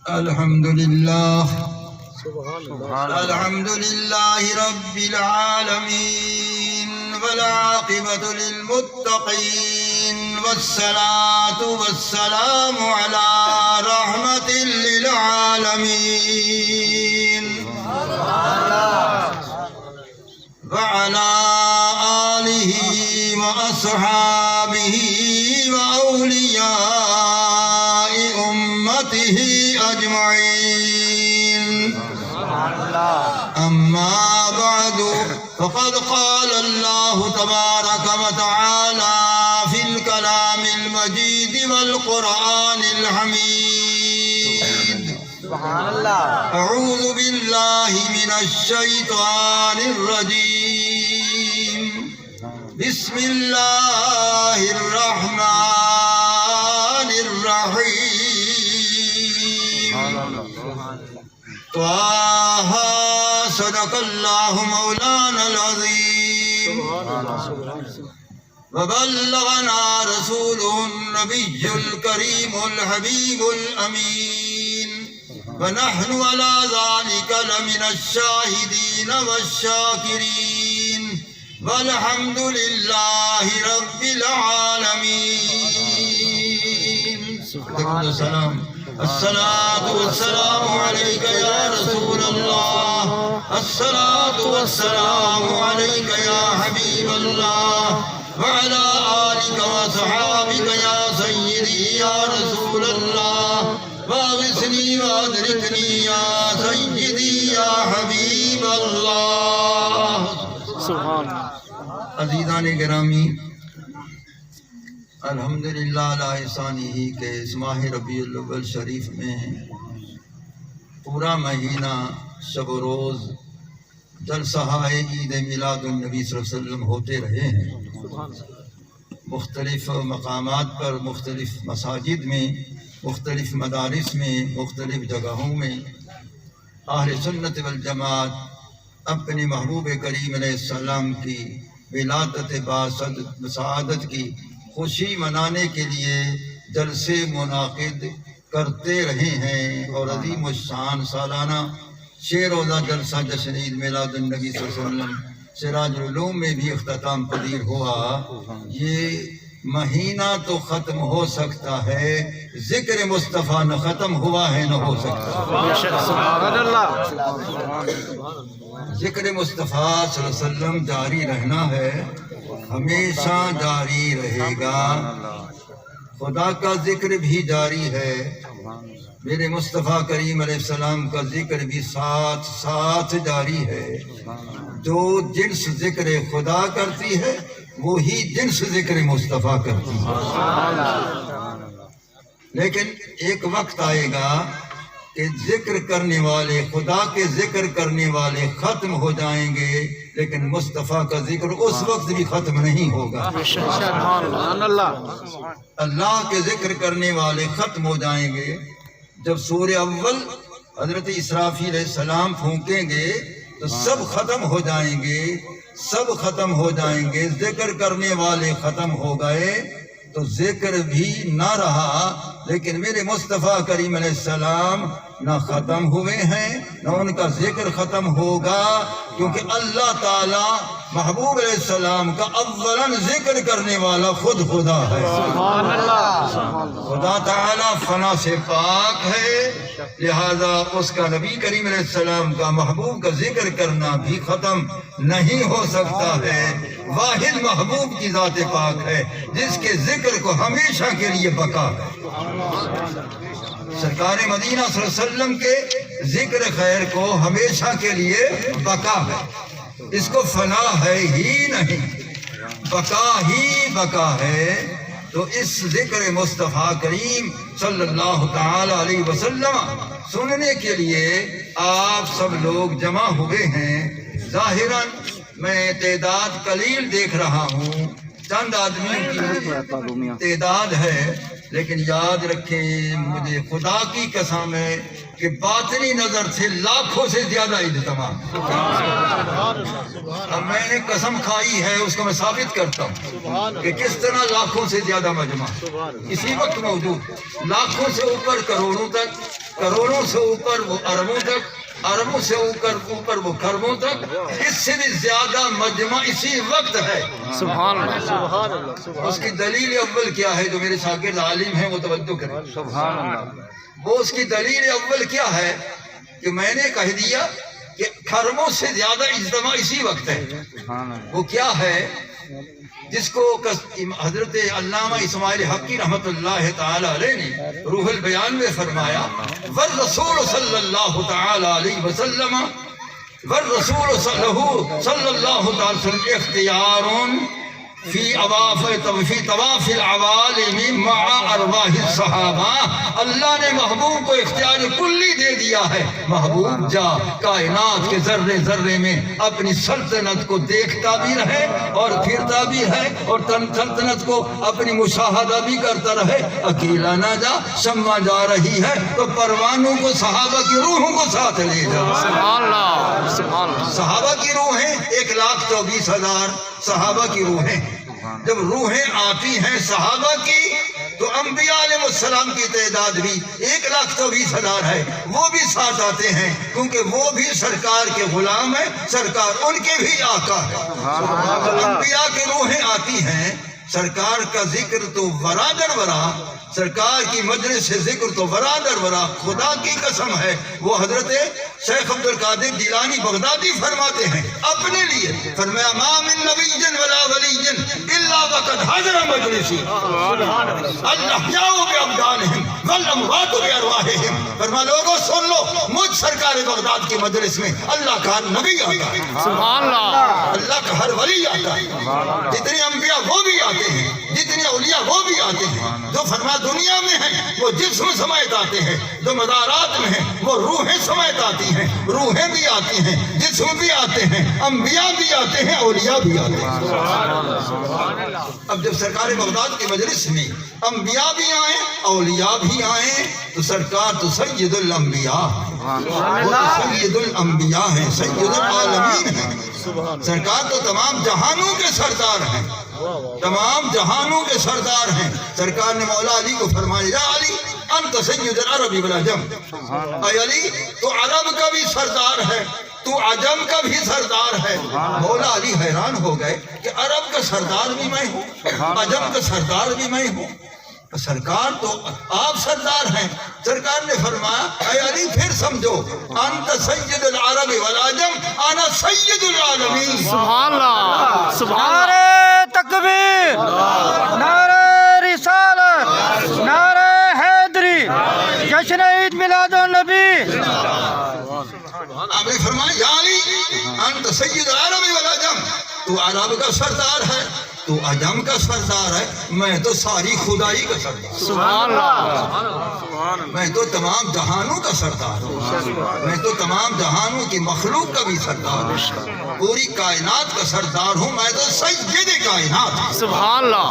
الحمد لله الحمد لله رب العالمين والعاقبة للمتقين والصلاة والسلام على رحمة للعالمين وعلى آله وأصحابه وأولياء أمته أجمعين. أما بعد فقد قال الله تبارك وتعالى في الكلام المجيد والقرآن الحميد. أعوذ بالله من الشيطان الرجيم. بسم الله الرحمن الرحيم. طه صدق الله مولانا العظيم وبلغنا رسوله النبي الكريم الحبيب الأمين ونحن على ذلك لمن الشاهدين والشاكرين والحمد لله رب العالمين. الصلاة والسلام عليك يا رسول الله. الصلاة والسلام عليك يا حبيب الله وعلى آلك وصحابك يا سيدي يا رسول الله. واغثني وادركني يا سيدي يا حبيب الله. سبحان عزیزان گرامی، الحمدللہ علی احسانہ کے اس ماہ ربیع الاول شریف میں پورا مہینہ شب و روز جلسہ عید میلاد النبی صلی اللہ علیہ وسلم ہوتے رہے ہیں. مختلف مقامات پر، مختلف مساجد میں، مختلف مدارس میں، مختلف جگہوں میں اہل سنت والجماعت اپنے محبوب کریم علیہ السلام کی ولادت بسعادت کی خوشی منانے کے لیے جلسے منعقد کرتے رہے ہیں. اور عظیم الشان سالانہ 6 روزہ جلسہ جشن عید میلاد النبی صلی اللہ علیہ وسلم سراج العلوم میں بھی اختتام پذیر ہوا. یہ مہینہ تو ختم ہو سکتا ہے، ذکر مصطفیٰ نہ ختم ہوا ہے نہ ہو سکتا. ذکر مصطفیٰ صلی اللہ علیہ وسلم جاری رہنا ہے، ہمیشہ جاری رہے گا. خدا کا ذکر بھی جاری ہے، میرے مصطفیٰ کریم علیہ السلام کا ذکر بھی ساتھ ساتھ جاری ہے. جو جنس ذکر خدا کرتی ہے وہی جنس ذکر مصطفیٰ کرتی ہے. لیکن ایک وقت آئے گا کہ ذکر کرنے والے، خدا کے ذکر کرنے والے ختم ہو جائیں گے، لیکن مصطفیٰ کا ذکر اس وقت بھی ختم نہیں ہوگا. اللہ کے ذکر کرنے والے ختم ہو جائیں گے. جب سورہ اول حضرت اسرافیل علیہ السلام پھونکیں گے تو سب ختم ہو جائیں گے، سب ختم ہو جائیں گے. ذکر کرنے والے ختم ہو گئے تو ذکر بھی نہ رہا. لیکن میرے مصطفیٰ کریم علیہ السلام نہ ختم ہوئے ہیں نہ ان کا ذکر ختم ہوگا، کیونکہ اللہ تعالی محبوب علیہ السلام کا اولاً ذکر کرنے والا خود خدا ہے. خدا تعالی فنا سے پاک ہے، لہذا اس کا نبی کریم علیہ السلام کا محبوب کا ذکر کرنا بھی ختم نہیں ہو سکتا ہے. واحد محبوب کی ذات پاک ہے جس کے ذکر کو ہمیشہ کے لیے بقا ہے. سرکار مدینہ صلی اللہ علیہ وسلم کے ذکر خیر کو ہمیشہ کے لیے بقا ہے، اس کو فنا ہے ہی نہیں، بقا ہی بقا ہے. تو اس ذکر مصطفیٰ کریم صلی اللہ تعالی علیہ وسلم سننے کے لیے آپ سب لوگ جمع ہوئے ہیں. ظاہراً میں تعداد قلیل دیکھ رہا ہوں، چند آدمیوں کی تعداد ہے، لیکن یاد رکھیں، مجھے خدا کی قسم ہے کہ باطنی نظر سے لاکھوں سے زیادہ اجتماع. اب میں نے قسم کھائی ہے، اس کو میں ثابت کرتا ہوں کہ کس طرح لاکھوں سے زیادہ مجمع اسی وقت موجود، لاکھوں سے اوپر کروڑوں تک، کروڑوں سے اوپر وہ اربوں تک، اربوں سے اوپر وہ خربوں تک، اس سے بھی زیادہ مجمع اسی وقت ہے. سبحان اللہ. اس کی دلیل اول کیا ہے؟ جو میرے شاگرد عالم ہیں وہ توجہ کریں. سبحان اللہ. وہ اس کی دلیل اول کیا ہے کہ میں نے کہہ دیا کہ خربوں سے زیادہ اجتماع اسی وقت ہے. وہ کیا ہے؟ جس کو حضرت علامہ اسماعیل حقی رحمۃ اللہ تعالی علیہ نے روح البیان میں فرمایا، والرسول صلی اللہ تعالی علیہ وسلم، والرسول صلی اللہ تعالی وسلم اختیار فی طواف العوالم مع ارواح الصحابہ. اللہ نے محبوب کو اختیار کلی دے دیا ہے. محبوب جا کائنات کے ذرے ذرے میں اپنی سلطنت کو دیکھتا بھی رہے اور پھرتا بھی ہے، اور سلطنت کو اپنی مشاہدہ بھی کرتا رہے. اکیلا نہ جا، شمع جا رہی ہے تو پروانوں کو، صحابہ کی روحوں کو ساتھ لے جا. سبحان اللہ. سبحان اللہ. صحابہ کی روحیں 1,24,000 صحابہ کی روحیں. جب روحیں آتی ہیں صحابہ کی تو انبیاء علیہ السلام کی تعداد بھی 1,24,000 ہے. وہ بھی ساتھ آتے ہیں کیونکہ وہ بھی سرکار کے غلام ہیں، سرکار ان کے بھی آقا ہے. انبیاء کی روحیں آتی ہیں، سرکار کا ذکر تو ورا در ورا، سرکار کی مجلس سے ذکر تو ورا در ورا. خدا کی قسم ہے، وہ حضرت شیخ عبد القادر جیلانی بغدادی فرماتے ہیں اپنے لیے، فرمایا ما من نبی ولا ولی الا وقد حضر مجلسی الاحیاء بابدانہم والاموات بارواحہم. فرمایا لوگوں سن لو، مجھ سرکار بغداد کی مجلس میں اللہ کا ہر نبی آتا ہے، سبحان اللہ. اللہ کا ہر ولی آتا ہے. جتنے انبیاء وہ بھی آتے ہیں، جتنے اولیاء وہ بھی آتے ہیں. جو فرما دنیا میں ہیں وہ جسم سمیت آتے ہیں، جو مزارات میں ہیں وہ روحیں سمیت آتی ہیں. روحیں بھی آتی ہیں، جسم بھی آتے ہیں، انبیاء بھی آتے ہیں، اولیاء بھی آتے ہیں. اب جب سرکار بغداد کی مجلس میں انبیاء بھی آئیں، اولیاء بھی آئیں، تو سرکار تو سید الانبیاء، وہ تو سید الانبیاء ہیں، سید العالمین ہیں. سرکار تو تمام جہانوں کے سردار ہیں، تمام جہانوں کے سردار ہیں. سرکار نے مولا علی کو فرمایا، یا علی انت سید العرب والعجم. اے علی تو عرب کا بھی سردار ہے، تو عجم کا بھی سردار ہے. مولا علی حیران ہو گئے کہ عرب کا سردار بھی میں ہوں، عجم کا سردار بھی میں ہوں. سرکار تو آپ سردار ہیں. سرکار نے فرمایا، اے علی پھر سمجھو، انت سید العرب والعجم انا سید العالمین. سبحان اللہ. سبحان اللہ. نعرہ تکبیر، نعرہ رسالت، نعرہ حیدری، جشن عید میلاد النبی. آپ نے فرمایا، یا علی انت سید العرب والعجم، تو عرب کا سردار ہے، تو عجم کا سردار ہے، میں تو ساری خدائی کا سردار. سبحان اللہ. میں تو تمام جہانوں کا سردار ہوں، میں تو تمام جہانوں کی مخلوق کا بھی سردار ہوں، پوری کائنات کا سردار ہوں. میں تو سید کائنات. سبحان اللہ.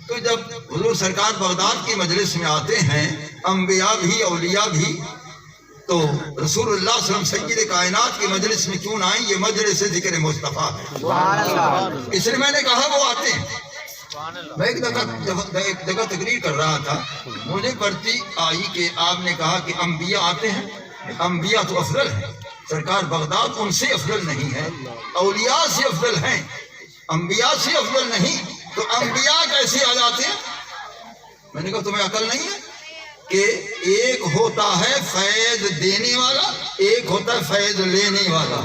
تو جب حضور سرکار بغداد کی مجلس میں آتے ہیں، انبیاء بھی اولیاء بھی، تو رسول اللہ صلی اللہ علیہ وسلم سید کائنات کی مجلس میں کیوں نہ آئیں؟ یہ مجلس ذکر مصطفیٰ ہے، اس لیے میں نے کہا وہ آتے ہیں. میں ایک جگہ تقریر کر رہا تھا، مجھے پرچی آئی کہ آپ نے کہا کہ انبیاء آتے ہیں. انبیاء تو افضل ہیں، سرکار بغداد ان سے افضل نہیں ہے، اولیاء سے افضل ہیں، انبیاء سے افضل نہیں. تو انبیاء کیسے آ جاتے ہیں؟ میں نے کہا تمہیں عقل نہیں ہے کہ ایک ہوتا ہے فیض دینے والا، ایک ہوتا ہے فیض لینے والا.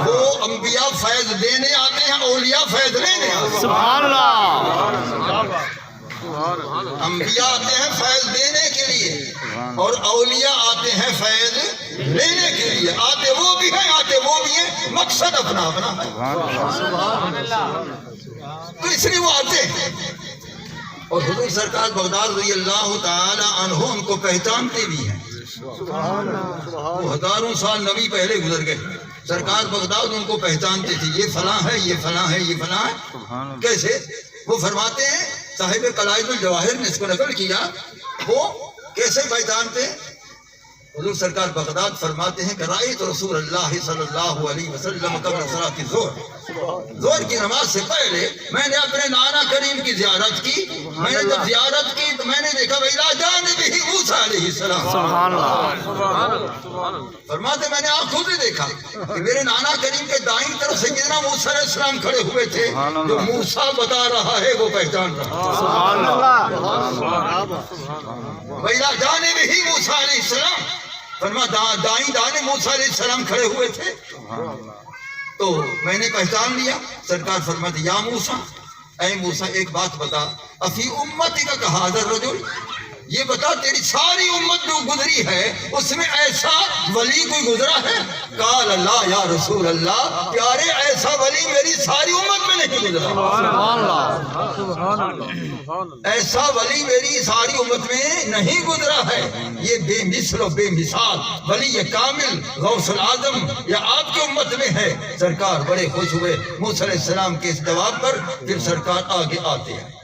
وہ انبیاء فیض دینے آتے ہیں، اولیاء فیض لینے آتے ہیں. سبحان اللہ. انبیاء آتے ہیں فیض دینے کے لیے اور اولیاء آتے ہیں فیض لینے کے لیے. آتے وہ بھی ہیں، آتے وہ بھی ہیں، مقصد اپنا اپنا ہے. تو اس لیے وہ آتے ہیں. اور حضور سرکار بغداد رضی اللہ تعالی عنہ ان کو پہچانتے بھی ہیں. وہ ہزاروں سال نبی پہلے گزر گئے، سرکار بغداد ان کو پہچانتے تھے، یہ فلاں ہے، یہ فلاں ہے، یہ فلاں ہے. کیسے؟ وہ فرماتے ہیں، صاحب قلائد الجواہر نے اس کو نقل کیا، وہ کیسے پہچانتے ہیں حضور سرکار بغداد فرماتے ہیں کہ رأیت رسول اللہ صلی اللہ علیہ وسلم قبل صلاۃ ظہر کی نماز سے پہلے میں نے اپنے نانا کریم کی زیارت کی. میں نے جب زیارت کی تو میں نے دیکھا وَإِلَىٰ جَانِبِهِ موسیٰ علیہ السلام. سبحان اللہ. فرماتے میں نے آنکھوں سے دیکھا کہ میرے نانا کریم کے دائیں طرف سیدنا موسیٰ علیہ السلام کھڑے ہوئے تھے. جو موسیٰ بتا رہا ہے وہ پہچان رہا. سبحان اللہ. وَإِلَىٰ جَانِبِهِ موسیٰ علیہ السلام. دائیں دانے موسیٰ علیہ السلام کھڑے ہوئے تھے. تو میں نے پہچان لیا. سرکار فرماتے یا موسیٰ، اے موسیٰ ایک بات بتا، افی امتی کا کہا حاضر رجل، یہ بتا تیری ساری امت جو گزری ہے اس میں ایسا ولی کوئی گزرا ہے؟ قال اللہ یا رسول اللہ، پیارے ایسا ولی میری ساری امت میں نہیں گزرا. سبحان اللہ. سبحان اللہ. ایسا ولی میری ساری امت میں نہیں گزرا ہے. یہ بے مثل و بے مثال ولی یہ کامل غوث العظم یا آپ کی امت میں ہے. سرکار بڑے خوش ہوئے موسیٰ علیہ السلام کے اس جواب پر. پھر سرکار آگے آتے آئے.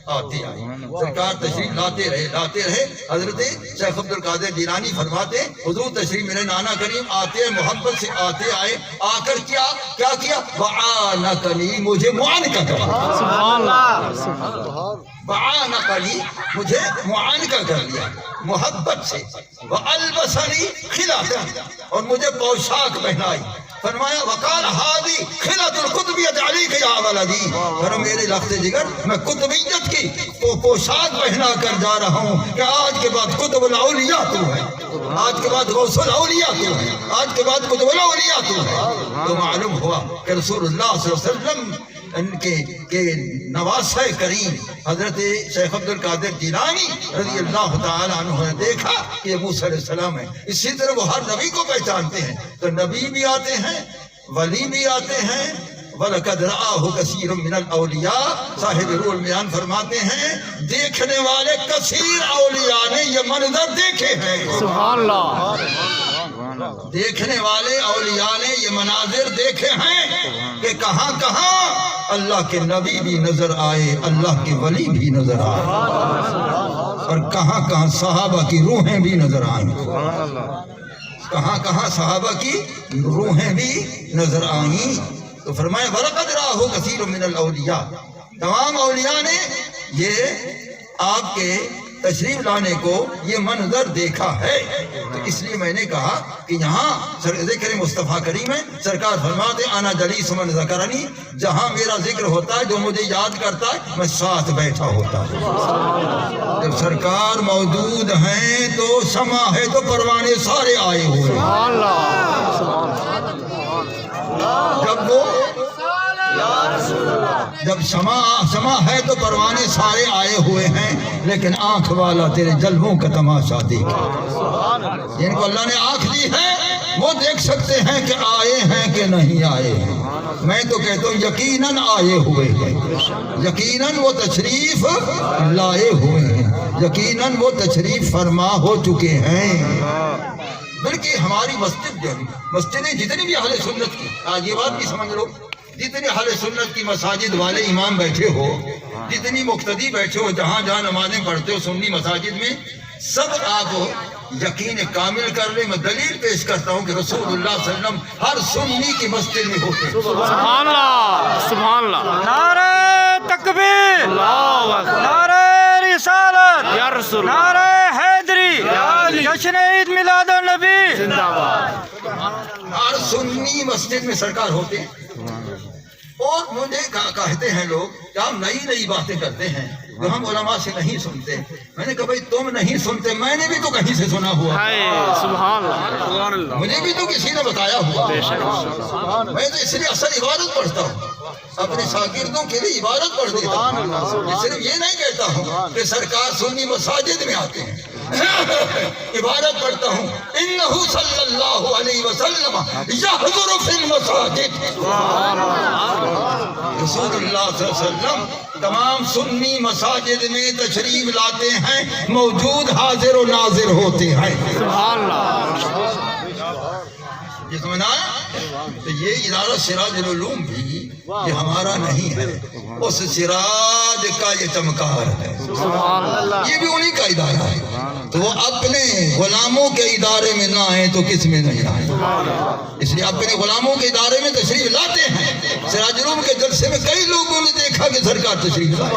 سرکار تشریف لاتے رہے. حضرت شیخ عبد القادر جیلانی فرماتے حضور تشریف میرے نانا کریم آتے محبت سے آتے آئے. آ کر کیا کیا وعانقنی، مجھے معانقہ کیا. سبحان اللہ. وعانقنی، مجھے معانقہ کر لیا محبت سے. والبسنی خلاتا، اور مجھے پوشاک پہنائی. فرمایا وقال ہادی خلعت القطبیت علیک یا ولدی، فرمایا میرے لخت جگر میں قطبیت کی پوشاک پہنا کر جا رہا ہوں کہ آج کے بعد قطب الاولیاء تو ہے، آج کے بعد غوث الاولیاء تو ہے، آج کے بعد قطب الاولیاء تو ہے. تو معلوم ہوا کہ رسول اللہ صلی اللہ علیہ وسلم ان کے نواسہ کریم حضرت شیخ عبد القادر جیلانی رضی اللہ تعالی عنہ نے دیکھا کہ یہ موسیٰ علیہ السلام ہے. اسی طرح وہ ہر نبی کو پہچانتے ہیں. تو نبی بھی آتے ہیں، ولی بھی آتے ہیں. وَلَقَدْ رَآهُ كَثِيرٌ مِّنَ الْأَوْلِيَاءِ، صاحب روح المیان فرماتے ہیں دیکھنے والے کثیر اولیاء نے یہ منظر دیکھے ہیں. سبحان اللہ. دیکھنے والے اولیاء نے یہ مناظر دیکھے ہیں کہ کہاں کہاں اللہ کے نبی بھی نظر آئے، اللہ کے ولی بھی نظر آئے، اور کہاں کہاں صحابہ کی روحیں بھی نظر آئیں. کہاں کہاں صحابہ کی روحیں بھی نظر آئیں. تو فرمایا وَلَقَدْ رَآهُ كَثِيرٌ مِّنَ الْأَوْلِيَاءِ، تمام اولیاء نے یہ آپ کے تشریف لانے کو یہ منظر دیکھا ہے. تو اس لیے میں نے کہا کہ یہاں ذکر مصطفیٰ کریم ہے. سرکار فرماتے انا جلیس من ذکرنی، جہاں میرا ذکر ہوتا ہے جو مجھے یاد کرتا ہے میں ساتھ بیٹھا ہوتا ہوں. جب سرکار موجود ہیں تو سما ہے تو پروانے سارے آئے ہوئے. سبحان اللہ. جب وہ جب سما ہے تو پروانے سارے آئے ہوئے ہیں، لیکن آنکھ والا تیرے جلووں کا تماشا دیکھے. جن کو اللہ نے آنکھ دی ہے وہ دیکھ سکتے ہیں کہ آئے ہیں کہ نہیں آئے ہیں. میں تو کہتا ہوں یقیناً آئے ہوئے ہیں، یقیناً وہ تشریف لائے ہوئے ہیں، یقیناً وہ تشریف فرما ہو چکے ہیں. بلکہ ہماری مسجد جو ہے، مسجدیں جتنی بھی اہل سنت کی، آج یہ بات بھی سمجھ لو، جتنی اہل سنت کی مساجد والے امام بیٹھے ہو، جتنی مقتدی بیٹھے ہو، جہاں جہاں نمازیں پڑھتے ہو سنی مساجد میں، سب آپ یقین کامل کر لیں. میں دلیل پیش کرتا ہوں کہ رسول اللہ صلی اللہ علیہ وسلم ہر سنی کی مسجد میں ہوتے. سبحان اللہ. سبحان اللہ. نعرہ تکبیر، نعرہ رسالت یا رسول، نعرہ حیدری، جشن عید میلاد النبی زندہ باد. ہر سنی مسجد میں سرکار ہوتے ہیں. اور مجھے کہتے ہیں لوگ کہ ہم نئی باتیں کرتے ہیں جو ہم علماء سے نہیں سنتے. میں نے کہا بھائی تم نہیں سنتے، میں نے بھی تو کہیں سے سنا ہوا. سبحان اللہ. مجھے بھی تو کسی نے بتایا ہوا. میں تو اس لیے اصل عبادت پڑھتا ہوں، اپنے شاگردوں کے لیے عبادت پڑھ دیتا ہوں. صرف یہ نہیں کہتا ہوں کہ سرکار سنی مساجد میں آتے ہیں. عبادت پڑھتا ہوں انہو صلی اللہ علیہ وسلم یحضر فی المساجد. رسول اللہ صلی اللہ علیہ وسلم تمام سنی مساجد میں تشریف لاتے ہیں، موجود حاضر و ناظر ہوتے ہیں. سبحان اللہ. جس میں نا تو یہ ادارہ سراج العلوم بھی یہ ہمارا نہیں ہے، اس سراج کا یہ چمکار ہے. سبحان اللہ. یہ بھی انہی کا ادارہ ہے. تو وہ اپنے غلاموں کے ادارے میں نہ آئیں تو کس میں نہیں آئیں؟ اس لیے اپنے غلاموں کے ادارے میں تشریف لاتے ہیں۔ سراج العلوم کے جلسے میں کئی لوگوں نے دیکھا کہ سرکار تشریف لائے،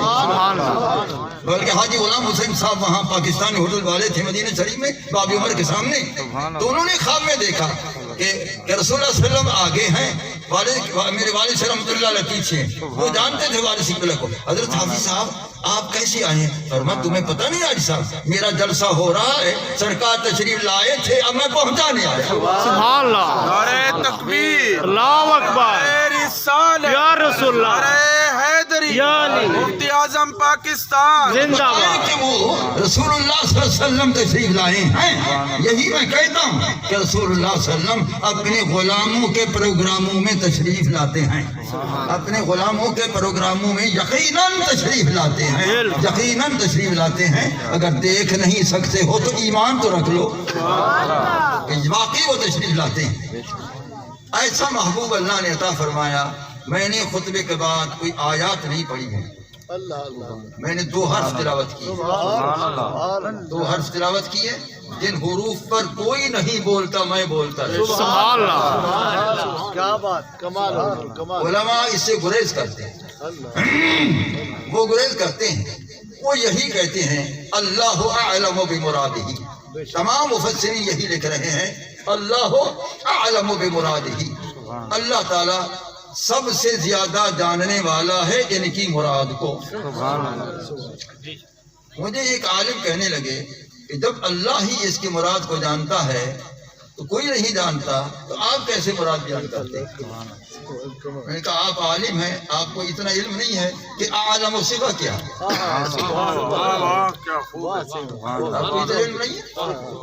بلکہ حاجی غلام حسین صاحب وہاں پاکستانی ہوٹل والے تھے مدینہ شریف میں باب عمر کے سامنے، تو انہوں نے خواب میں دیکھا کہ رسول اللہ صلی اللہ علیہ وسلم آگے ہیں، میرے والد سے رحمۃ اللہ علیہ پیچھے ہیں۔ وہ جانتے تھے والد سے کو، حضرت حافظ صاحب آپ کیسے آئے ہیں؟ فرمایا تمہیں پتہ نہیں حاجی صاحب میرا جلسہ ہو رہا ہے، سرکار تشریف لائے تھے، اب میں پہنچانے آیا۔ سبحان اللہ، نعرہ تکبیر، اللہ اکبر، نعرہ رسالت، یا رسول اللہ، نعرہ حیدری، یا علی، مفتی اعظم پاکستان زندہ باد۔ کہ وہ رسول اللہ صلی اللہ علیہ وسلم تشریف لائے ہیں، یہی میں کہتا ہوں کہ رسول اللہ صلی اللہ علیہ وسلم اپنے غلاموں کے پروگراموں میں تشریف لاتے ہیں، اپنے غلاموں کے پروگراموں میں یقیناً تشریف لاتے ہیں، یقیناً تشریف لاتے ہیں۔ اگر دیکھ نہیں سکتے ہو تو ایمان تو رکھ لو کہ واقعی وہ تشریف لاتے ہیں۔ ایسا محبوب اللہ نے عطا فرمایا، میں نے خطبے کے بعد کوئی آیات نہیں پڑھی ہے، میں نے 2 حرف تلاوت کی، 2 حرف تلاوت کیے جن حروف پر کوئی نہیں بولتا، میں بولتا ہے۔ سبحان اللہ، کیا بات، کمال کمال۔ علماء اس سے گریز کرتے ہیں، وہ گریز کرتے ہیں، وہ یہی کہتے ہیں اللہ اعلم بمرادہ، تمام مفسرین یہی لکھ رہے ہیں اللہ اعلم بمرادہ، اللہ تعالی سب سے زیادہ جاننے والا ہے ان کی مراد کو۔ مجھے ایک عالم کہنے لگے کہ جب اللہ ہی اس کی مراد کو جانتا ہے تو کوئی نہیں جانتا، تو آپ کیسے مراد بیان کرتے ہیں؟ میں نے کہا آپ عالم ہیں، آپ کو اتنا علم نہیں ہے کہ اعلم و صفہ کیا ہے، آپ کو اتنا علم نہیں ہے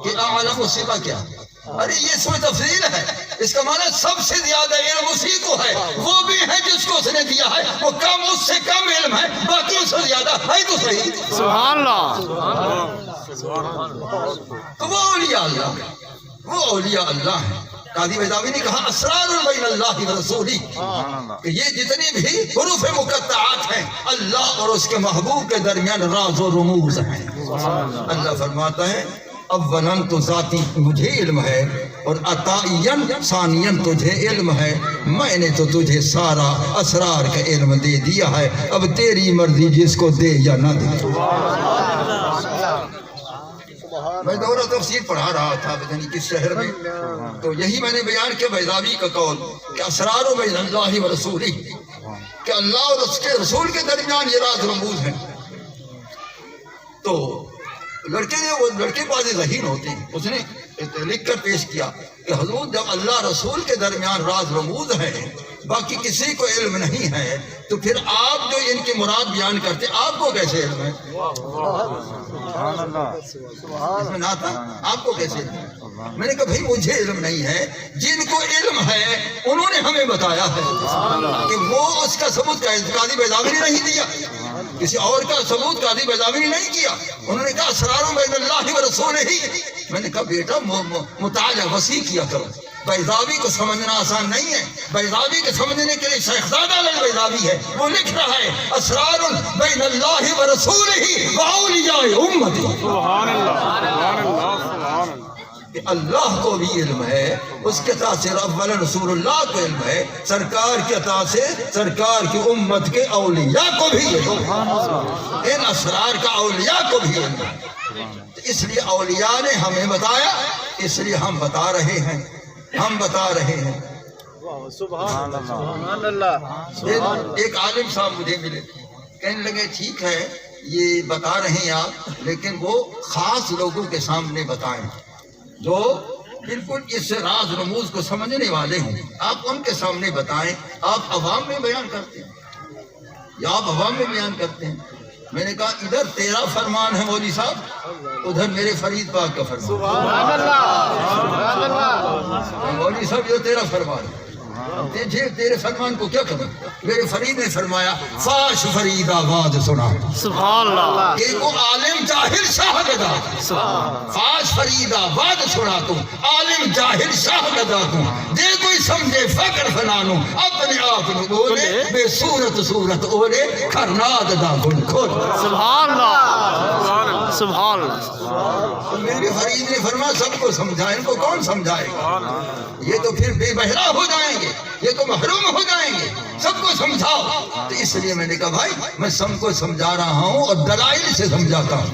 کہ اعلم و صفہ کیا ہے۔ ارے یہ اس میں تفصیل ہے، اس کا معنی سب سے زیادہ علم اسی کو ہے، وہ بھی ہے جس کو اس نے دیا ہے، وہ کم اس سے کم علم ہے، باقی اس سے زیادہ ہے تو صحیح۔ سبحان اللہ، تو وہ اولیاء اللہ، وہ اولیاء اللہ ہیں۔ قاضی بیضاوی نے کہا اسرار بین اللہ و رسولہ، کہ یہ جتنی بھی حروف مقطعات ہیں اللہ اور اس کے محبوب کے درمیان راز و رموز ہیں۔ اللہ فرماتا ہے اولاً تو ذاتی مجھے علم ہے، اور عطائیاً ثانیاً تجھے علم ہے، میں نے تو تجھے سارا اسرار کا علم دے دیا ہے، اب تیری مرضی جس کو دے یا نہ دے۔ میں دورہ تفسیر پڑھا رہا تھا پتہ نہیں کس شہر میں، تو یہی میں نے بیان کیا بیضاوی کا قول کہ اسرار بین اللہ و رسولہ، کہ اللہ اور اس کے رسول کے درمیان یہ راز رموز ہیں۔ تو لڑکے بازی ذہین ہوتے ہیں، اس نے لکھ کر پیش کیا کہ حضور جب اللہ رسول کے درمیان راز رموز ہے، باقی کسی کو علم نہیں ہے، تو پھر آپ جو ان کی مراد بیان کرتے آپ کو کیسے علم ہے؟ اس میں نہ تھا آپ کو کیسے علم ہے؟ میں نے کہا بھائی مجھے علم نہیں ہے، جن کو علم ہے انہوں نے ہمیں بتایا ہے کہ وہ اس کا ثبوت قاضی بیضاوی نے نہیں دیا، کسی اور کا ثبوت قاضی بیضاوی نے نہیں کیا، انہوں نے کہا اسرار بین اللہ و رسولہ ہی۔ میں نے کہا بیٹا مطالعہ وسیع کیا کرو، بیضاوی کو سمجھنا آسان نہیں ہے، بیضاوی کو سمجھنے کے لیے شیخ زادہ بیضاوی ہے، وہ لکھ رہا ہے اسرار بین اللہ و رسولہ و اولیاء امتی، سبحان اللہ، سبحان اللہ، سبحان اللہ، کہ اللہ کو بھی علم ہے، اس کے عطا سے اولا رسول اللہ کو علم ہے، سرکار کے عطا سے سرکار کی امت کے اولیاء کو بھی علم ہے، ان اسرار کا اولیاء کو بھی علم ہے۔ اس لیے اولیاء نے ہمیں بتایا، اس لیے ہم بتا رہے ہیں، ہم بتا رہے ہیں۔ سبحان اللہ۔ ایک عالم صاحب مجھے ملے، کہنے لگے ٹھیک ہے یہ بتا رہے ہیں آپ، لیکن وہ خاص لوگوں کے سامنے بتائیں جو بالکل اس راز رموز کو سمجھنے والے ہوں، آپ ان کے سامنے بتائیں، آپ عوام میں بیان کرتے ہیں یا آپ عوام میں بیان کرتے ہیں؟ میں نے کہا ادھر تیرا فرمان ہے مولوی صاحب، ادھر میرے فرید پاک کا فرمان۔ سبحان اللہ، سبحان اللہ۔ مولوی صاحب یہ تیرا فرمان ہے، تیرے فرمان کو کیا کروں؟ میرے فرید نے فرمایا فاش فرید آواز سنا، سبحان اللہ، کہ کو عالم جاہل شاہ گدا، فاش فرید آواز سنا تو عالم جاہل شاہ گدا کو، دے کوئی سمجھے فقر فنانو اپنے آپ نو بولے، بے صورت صورت اولے کھرناد دا گن کھول۔ سبحان اللہ، سبحان اللہ تو میرے فرید نے فرمایا سب کو سمجھائے، ان کو کون سمجھائے گا؟ یہ تو پھر بے بہرا ہو جائیں گے، یہ تو محروم ہو جائیں گے، سب کو سمجھاؤ۔ تو اس لیے میں نے کہا بھائی میں سب کو سمجھا رہا ہوں اور دلائل سے سمجھاتا ہوں۔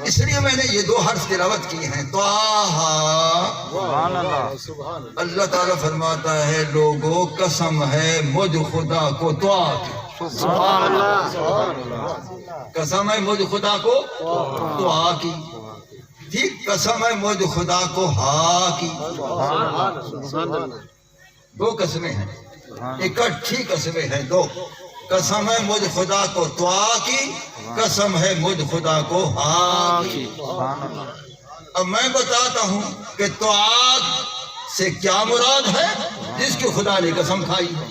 اس لیے میں نے یہ 2 حرف تلاوت کیے ہیں، اللہ تعالیٰ فرماتا ہے لوگوں قسم ہے مجھ خدا کو طوا کی، سبحان اللہ قسم ہے مجھ خدا کو طوا کی، ٹھیک، قسم ہے مجھ خدا کو ہا کی، 2 قسمیں ہیں، اکٹھی قسمیں ہیں 2، قسم ہے مجھ خدا کو طوا کی، قسم ہے مجھ خدا کو ہا کی۔ اب میں بتاتا ہوں کہ طوا سے کیا مراد ہے جس کی خدا نے قسم کھائی ہے،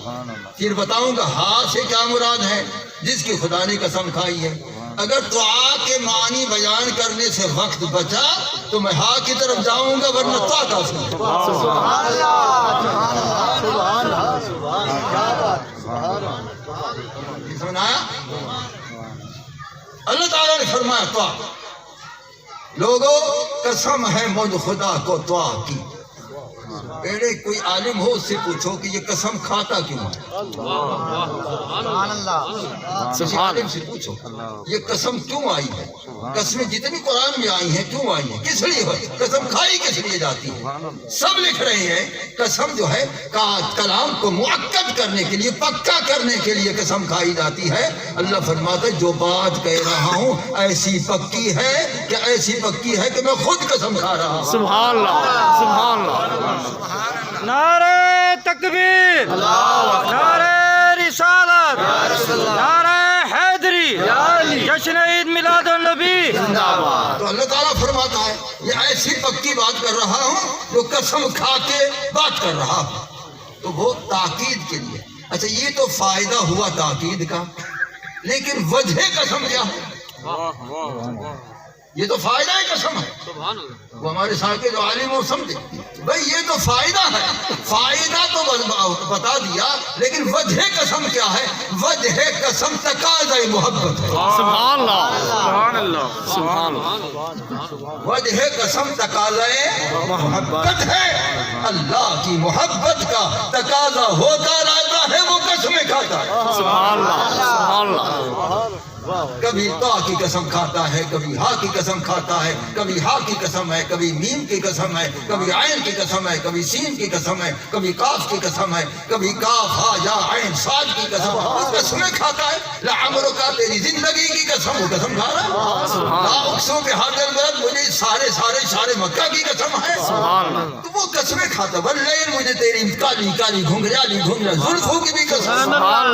پھر بتاؤں گا ہا سے کیا مراد ہے جس کی خدا نے قسم کھائی ہے۔ اگر طوا کے معنی بیان کرنے سے وقت بچا تو میں ہا کی طرف جاؤں گا، ورنہ طوا کافی ہے۔ سبحان اللہ سبحان اللہ سبحان اللہ۔ سمجھ آیا؟ اللہ تعالیٰ نے فرمایا طوا، لوگوں قسم ہے مجھ خدا کو طوا کی۔ پہلے کوئی عالم ہو اس سے پوچھو کہ یہ قسم کھاتا کیوں ہے، کسی عالم سے پوچھو یہ قسم کیوں آئی ہے، قسمیں جتنی قرآن میں آئی ہیں کیوں آئی ہیں، کس لیے ہے، قسم کھائی کس لیے جاتی ہے؟ سب لکھ رہے ہیں قسم جو ہے کلام کو مؤکد کرنے کے لیے، پکا کرنے کے لیے قسم کھائی جاتی ہے۔ اللہ فرماتا ہے جو بات کہہ رہا ہوں ایسی پکی ہے کہ ایسی پکی ہے کہ میں خود قسم کھا رہا ہوں۔ سبحان اللہ سبحان اللہ نعرہ تکبیر، نعرہ رسالت، نعرہ حیدری، جشن عید میلاد النبی۔ تو اللہ تعالیٰ فرماتا ہے یہ ایسی پکی بات کر رہا ہوں جو قسم کھا کے بات کر رہا ہوں، تو وہ تاکید کے لیے۔ اچھا یہ تو فائدہ ہوا تاکید کا، لیکن وجہ قسم کیا ہے؟ یہ تو فائدہ ہے قسم ہے، وہ ہمارے ساتھ کے جو عالم وہ سمجھے بھائی یہ تو فائدہ ہے، فائدہ تو بتا دیا، لیکن وجہ قسم کیا ہے؟ وجہ قسم تقاضۂ محبت ہے۔ سبحان اللہ سبحان اللہ سبحان اللہ وجہ قسم تقاضۂ محبت ہے، اللہ کی محبت کا تقاضا ہوتا رہتا ہے، وہ قسمیں کھاتا ہے۔ سبحان اللہ سبحان اللہ کبھی تا کی قسم کھاتا ہے، کبھی ہا کی قسم کھاتا ہے، کبھی ہا کی قسم ہے، کبھی میم کی قسم ہے، کبھی عین کی قسم ہے، کبھی سین کی قسم ہے، کبھی کاف کی قسم ہے، کبھی کاف ہا یا عین صاد کی قسم، وہ قسمیں کھاتا ہے۔ لعمرک کا تیری زندگی کی قسم وہ قسم کھا رہا ہے۔ لا اقسم بہذا البلد مجھے سارے مکہ کی قسم ہے، تو وہ قسمیں کھاتا ہے۔ واللیل مجھے تیری کالی کالی گھنگریالی زلفوں کی بھی قسم ہے۔ سبحان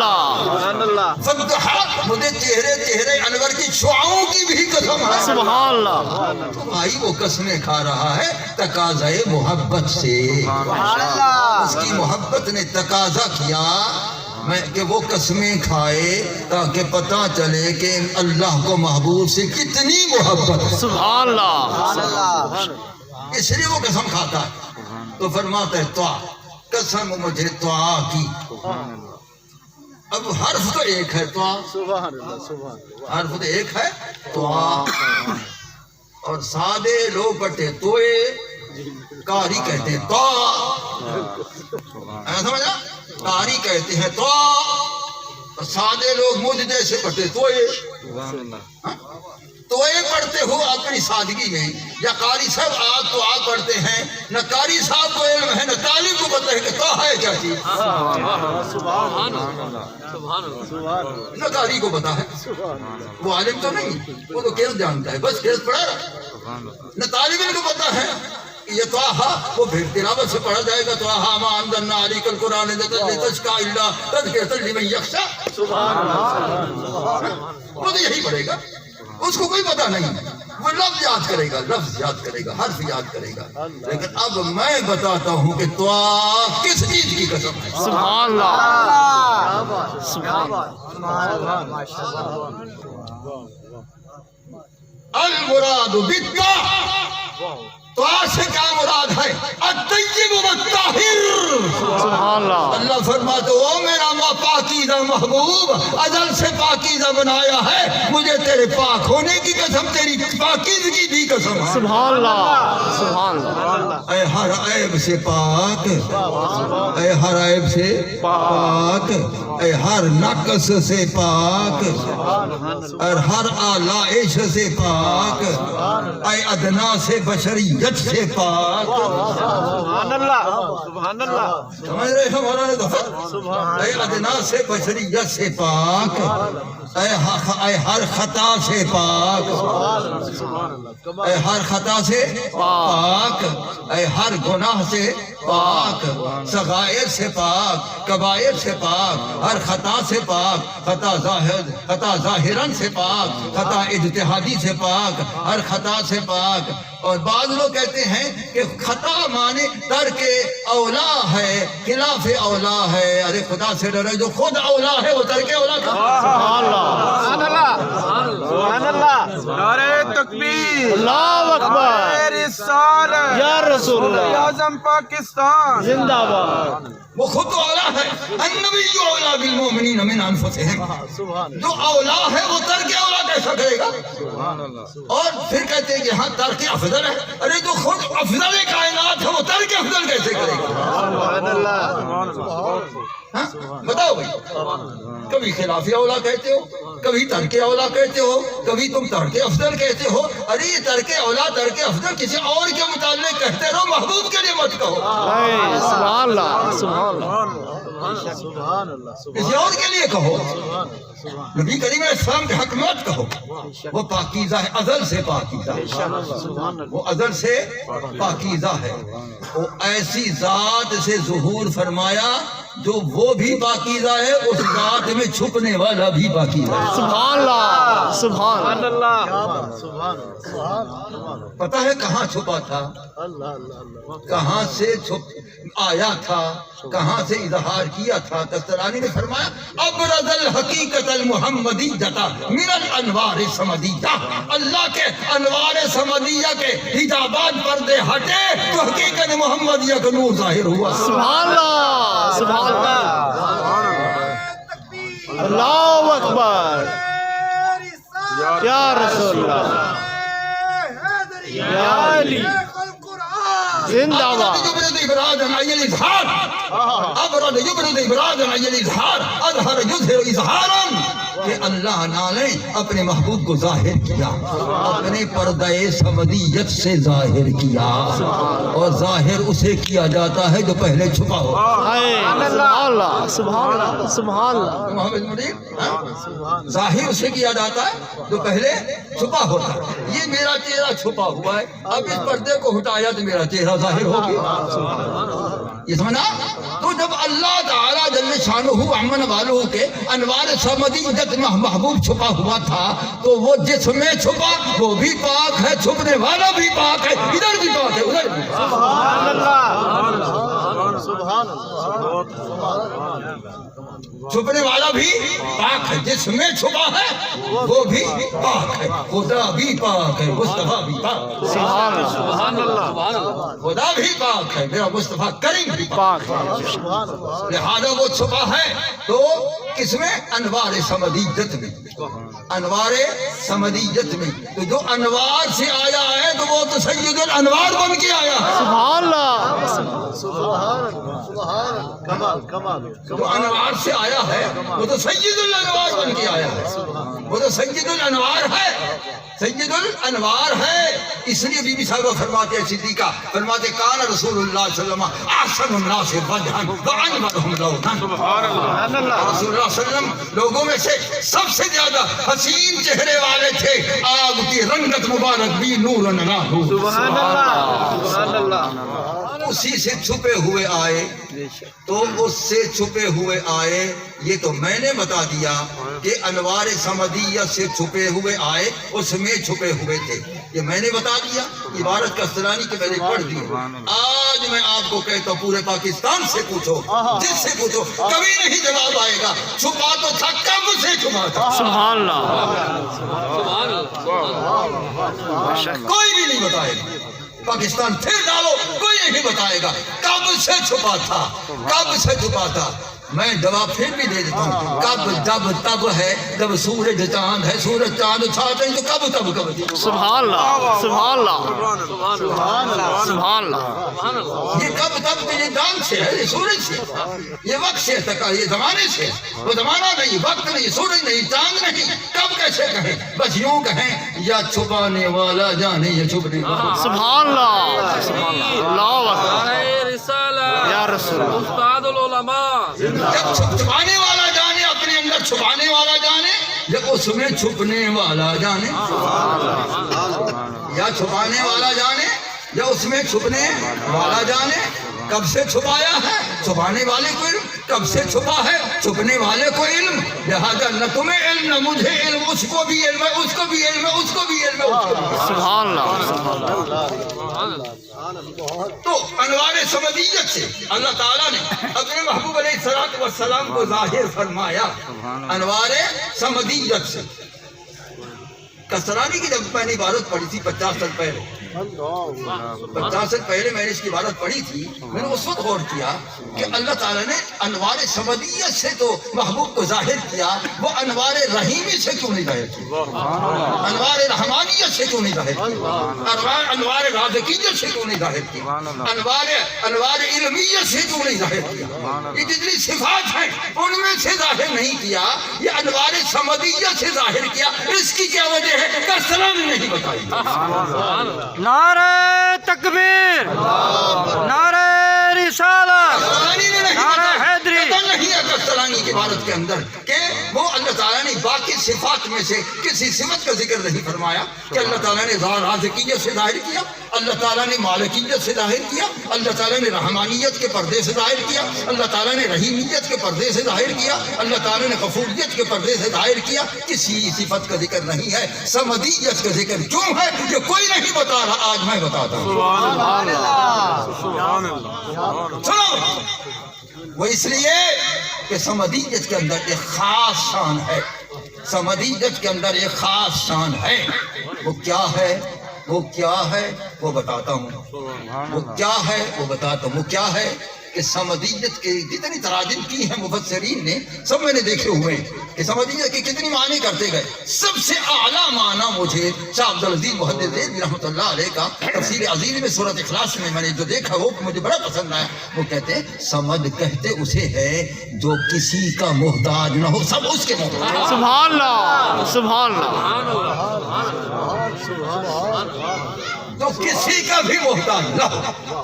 اللہ فالضحاک مجھے چہرے انور کی شعاؤں کی بھی قسم ہے۔ سبحان اللہ تو بھائی وہ قسمیں کھا رہا ہے تقاضۂ محبت سے، اس کی محبت نے تقاضا کیا کہ وہ قسمیں کھائے تاکہ پتہ چلے کہ اللہ کو محبوب سے کتنی محبت ہے۔ سبحان اللہ اس لیے وہ قسم کھاتا ہے۔ تو فرماتا ہے طوا، قسم مجھے طوا کی۔ اب حرف تو ایک ہے طوا، سبحان اللہ سبحان اللہ۔ حرف تو ایک ہے طوا، اور سادے لوگ پڑھتے توئے، کاری کہتے ہیں طوا، سمجھا؟ کاری کہتے ہیں طوا، اور سادے لوگ مجھ جیسے پڑھتے توئے۔ توئے پڑھتے ہو اپنی سادگی میں، یا قاری صاحب آپ تو آپ پڑھتے ہیں، نہ قاری صاحب کو علم ہے نہ طالب کو پتہ ہے کہ طوا ہے کیا چیز، نہ قاری کو پتہ ہے، وہ عالم تو نہیں، وہ تو کیس جانتا ہے، بس کیس پڑھا رہا، نہ طالب علم کو پتہ ہے کہ یہ طوا، وہ پھر تلاوت سے پڑھا جائے گا طوا ما انزلنا علیک القرآن لتشقى الا تذکرۃ لمن یخشی، وہ تو یہی پڑھے گا، اس کو کوئی پتہ نہیں، وہ لفظ یاد کرے گا، لفظ یاد کرے گا، حرف یاد کرے گا۔ لیکن اب میں بتاتا ہوں کہ طوا کس چیز کی قسم ہے۔ سبحان اللہ سبحان المراد بالطاع، طاع سے کیا مراد ہے؟ الطیب والطاہر۔ سبحان اللہ اللہ فرماتے او میرا پاکیزہ محبوب، ازل سے پاکیزہ بنایا ہے، مجھے تیرے پاک ہونے کی قسم، تیری پاکیزگی کی قسم، سبحان اللہ سبحان اللہ اے ہر عیب سے پاک، اے ہر عیب سے پاک، اے ہر نقص سے پاک، اور ہر آلائش سے پاک، اے ادنا سے بشریت سے پاک. سبحان اللہ سبحان اللہ سمجھ رہے ہیں مولانا ظفر؟ اے ادنا سے بشریت سے پاک، اے ہر خطا سے پاک، اے ہر خطا سے پاک، اے ہر گناہ سے پاک، صغائر سے پاک، کبائر سے پاک، ہر خطا سے پاک، خطا ظاہراً سے پاک، خطا اجتہادی سے پاک، ہر خطا سے پاک. اور بعض لوگ کہتے ہیں کہ خطا مانے ترک اولا ہے، خلاف اولا ہے. ارے خدا سے ڈرے، جو خود اولا ہے وہ ترک اولا کا. سبحان اللہ سبحان اللہ نعرہ تکبیر، اللہ اکبر نعرہ رسالت، یا رسول اللہ اعظم پاکستان زندہ باد وہ خود تو اولا ہے. النبی اولا بالمؤمنین من انفسہم. جو اولا ہے وہ ترک اولا کیسا کرے گا؟ اور پھر کہتے ہیں کہ ہاں ترک افضل ہے. ارے جو خود افضل کائنات ہے وہ ترک افضل کیسے کرے گا؟ سبحان اللہ ہاں؟ بتاؤ بھائی، کبھی خلاف اولا کہتے ہو، کبھی ترک اولا کہتے ہو، کبھی تم ترک افضل کہتے ہو. ارے یہ ترک اولا ترک افضل کسی اور کے متعلق کہتے رہو، محبوب کے لیے مت کہو. سبحان اللہ سبحان اللہ سبحان اللہ کسی اور کے لیے کہو. نبی کریم علیہ السلام کے حق مت کہو. وہ پاکیزہ ہے، ازل سے پاکیزہ ہے، وہ ازل سے پاکیزہ ہے. وہ ایسی ذات سے ظہور فرمایا جو وہ بھی پاکیزہ ہے، اس ذات میں چھپنے والا بھی پاکیزہ ہے. سبحان اللہ سبحان پتہ ہے کہاں چھپا تھا، کہاں سے چھپ آیا تھا، کہاں سے اظہار کیا تھا. تسترانی نے فرمایا ابرز الحقیقت المحمدیہ من الانوار سمدیہ. اللہ کے انوار سمدیہ کے حجابات پردے ہٹے تو حقیقت محمدیہ کا نور ظاہر ہوا. سبحان اللہ سبحان اللہ اللہ اکبر یا رسول اللہ یا علی زندہ باد يبرد إبرادا أي الإظهار، أبرد يبرد إبرادا أي الإظهار، أظهر يظهر إظهارا. کہ اللہ نے اپنے محبوب کو ظاہر کیا، اپنے پردہ سمدیت سے ظاہر کیا. اور ظاہر اسے کیا جاتا ہے جو پہلے چھپا ہو. سبحان اللہ سبحان اللہ سبحان اللہ محمد منیر، ظاہر اسے کیا جاتا ہے جو پہلے چھپا ہوتا ہے. یہ میرا چہرہ چھپا ہوا ہے، اب اس پردے کو ہٹایا تو میرا چہرہ ظاہر ہو گیا. یہ سمجھنا؟ تو جب اللہ تعالیٰ جل شانہ امن والوں کے انوار سمدیت میں محبوب چھپا ہوا تھا تو وہ جس میں چھپا وہ بھی پاک ہے، چھپنے والا بھی پاک ہے، ادھر بھی پاک ہے ادھر بھی. سبحان اللہ سبحان چھپنے والا بھی پاک ہے، جس میں چھپا ہے وہ بھی پاک ہے. خدا بھی پاک ہے، مصطفیٰ بھی پاک ہے. سبحان اللہ خدا بھی پاک ہے، میرا مصطفیٰ کریم بھی پاک پاک ہے. ہے. لہذا وہ چھپا ہے تو کس میں؟ انوار سمدیت میں. انوار سمدیت میں تو جو انوار سے آیا ہے تو وہ تو سید الانوار بن کے آیا ہے. سبحان اللہ کمال کمال جو انوار سے آیا ہے وہ تو سید الانوار بن کے آیا ہے. وہ تو سید الانوار ہے، سید الانوار ہے. اس لیے بی بی صاحبہ فرماتے ہیں، صدیقہ فرماتے کان رسول اللہ صلی اللہ علیہ وسلم احسن الناس وجہا وانورهم لونا. سبحان اللہ رسول اللہ صلی اللہ علیہ وسلم لوگوں میں سے سب سے زیادہ حسین چہرے والے تھے. آگ کی رنگت مبارک بھی نور نہ ہو. سبحان اللہ سبحان اللہ اسی سے چھپے ہوئے آئے تو اس سے چھپے ہوئے آئے. یہ تو میں نے بتا دیا کہ انوار سمدیت سے چھپے ہوئے آئے، اس میں چھپے ہوئے تھے. یہ میں نے بتا دیا، عبارت کسترانی کی میں نے پڑھ دی. آج میں آپ کو کہتا ہوں پورے پاکستان سے پوچھو، جس سے پوچھو، کبھی نہیں جواب آئے گا. چھپا تو تھا، کب سے چھپا تھا؟ سبحان اللہ کوئی بھی نہیں بتائے گا. پاکستان پھر ڈالو، کوئی نہیں بتائے گا کب سے چھپا تھا، کب سے چھپا تھا. میں جواب پھر بھی دے دیتا ہوں، کب جب تب ہے جب سورج چاند ہے، سورج چاند چھاتے ہیں تو کب تب سبحان اللہ سبحان اللہ سبحان اللہ یہ کب تب تو یہ چاند سے ہے، یہ سورج سے، یہ وقت سے تک، یہ زمانے سے، وہ زمانہ نہیں، وقت نہیں، سورج نہیں، چاند نہیں، کب کیسے کہیں؟ بس یوں کہیں یا چھپانے والا جانے یا چھپنے والا۔ سبحان اللہ سبحان اللہ نعرہ رسالہ یا رسول اللہ استاد العلماء جب چھپانے والا جانے، اپنے اندر چھپانے والا جانے، جب اس میں چھپنے والا جانے، یا چھپانے والا جانے یا اس میں چھپنے والا جانے، کب سے چھپایا ہے چھپانے والے کو علم، کب سے چھپا ہے چھپنے والے کو علم، لہذا نہ تمہیں علم نہ مجھے علم، اس کو بھی علم ہے، اس کو بھی علم ہے، اس کو بھی علم ہے، اس کو بھی۔ سبحان اللہ تو انوار سمدیت سے اللہ تعالیٰ نے اپنے محبوب علیہ السلام کو ظاہر فرمایا، انوار سمدیت سے۔ کسرانی کی جب میں نے عبارت پڑھی تھی 50 سال پہلے، 50 سال پہلے میں نے اس کی عبارت پڑھی تھی، میں نے اس وقت غور کیا کہ اللہ تعالیٰ نے انوار سمدیت سے تو محبوب کو ظاہر کیا، وہ انوار رحیمی سے کیوں نہیں ظاہر کیا؟ انوار رحمانیت سے کیوں نہیں ظاہر کیا؟ انوار رازقیت سے کیوں نہیں ظاہر کیا؟ انوار علمیت سے کیوں نہیں ظاہر کیا؟ یہ جتنی صفات ہیں ان میں سے ظاہر نہیں کیا، یہ انوار سمدیت سے ظاہر کیا۔ اس کی کیا وجہ ہے؟ کسرانی نہیں بتائی۔ نعرہ تکبیر، نعرہ رسالت، نعرہ حیدری۔ نہیں ہے کسرانی کی عبارت کے اندر کہ وہ اللہ تعالیٰ نے باقی صفات میں سے کسی صفت کا ذکر نہیں فرمایا کہ اللہ تعالیٰ نے رازقیت سے ظاہر کیا، اللہ تعالیٰ نے مالکیت سے ظاہر کیا، اللہ تعالیٰ نے رحمانیت کے پردے سے ظاہر کیا، اللہ تعالیٰ نے رحیمیت کے پردے سے ظاہر کیا، اللہ تعالیٰ نے غفوریت کے پردے سے ظاہر کیا۔ کسی صفت کا ذکر نہیں ہے، سمدیت کا ذکر کیوں ہے یہ کوئی نہیں بتا رہا، آج میں بتاتا ہوں۔ سنو، وہ اس لیے کہ سمدیت کے اندر ایک خاص شان ہے، سمدیت کے اندر ایک خاص شان ہے۔ وہ کیا ہے؟ وہ کیا ہے وہ بتاتا ہوں، وہ کیا ہے وہ بتاتا ہوں۔ وہ کیا ہے کہ سمدیت کے جتنی تراجم کی ہیں مفسرین نے، سب میں نے دیکھے ہوئے کہ سمدیت کے کتنی معنی کرتے گئے۔ سب سے اعلیٰ معنی مجھے شاہ عبدالعزیز محدث رحمۃ اللہ علیہ کا تفسیر عزیز میں سورۃ اخلاص میں نے جو دیکھا وہ مجھے بڑا پسند آیا۔ وہ کہتے ہیں سمد کہتے اسے ہے جو کسی کا محتاج نہ ہو، سب اس کے محتاج۔ سبحان اللہ سبحان اللہ تو کسی کا بھی محتاج نہ ہو،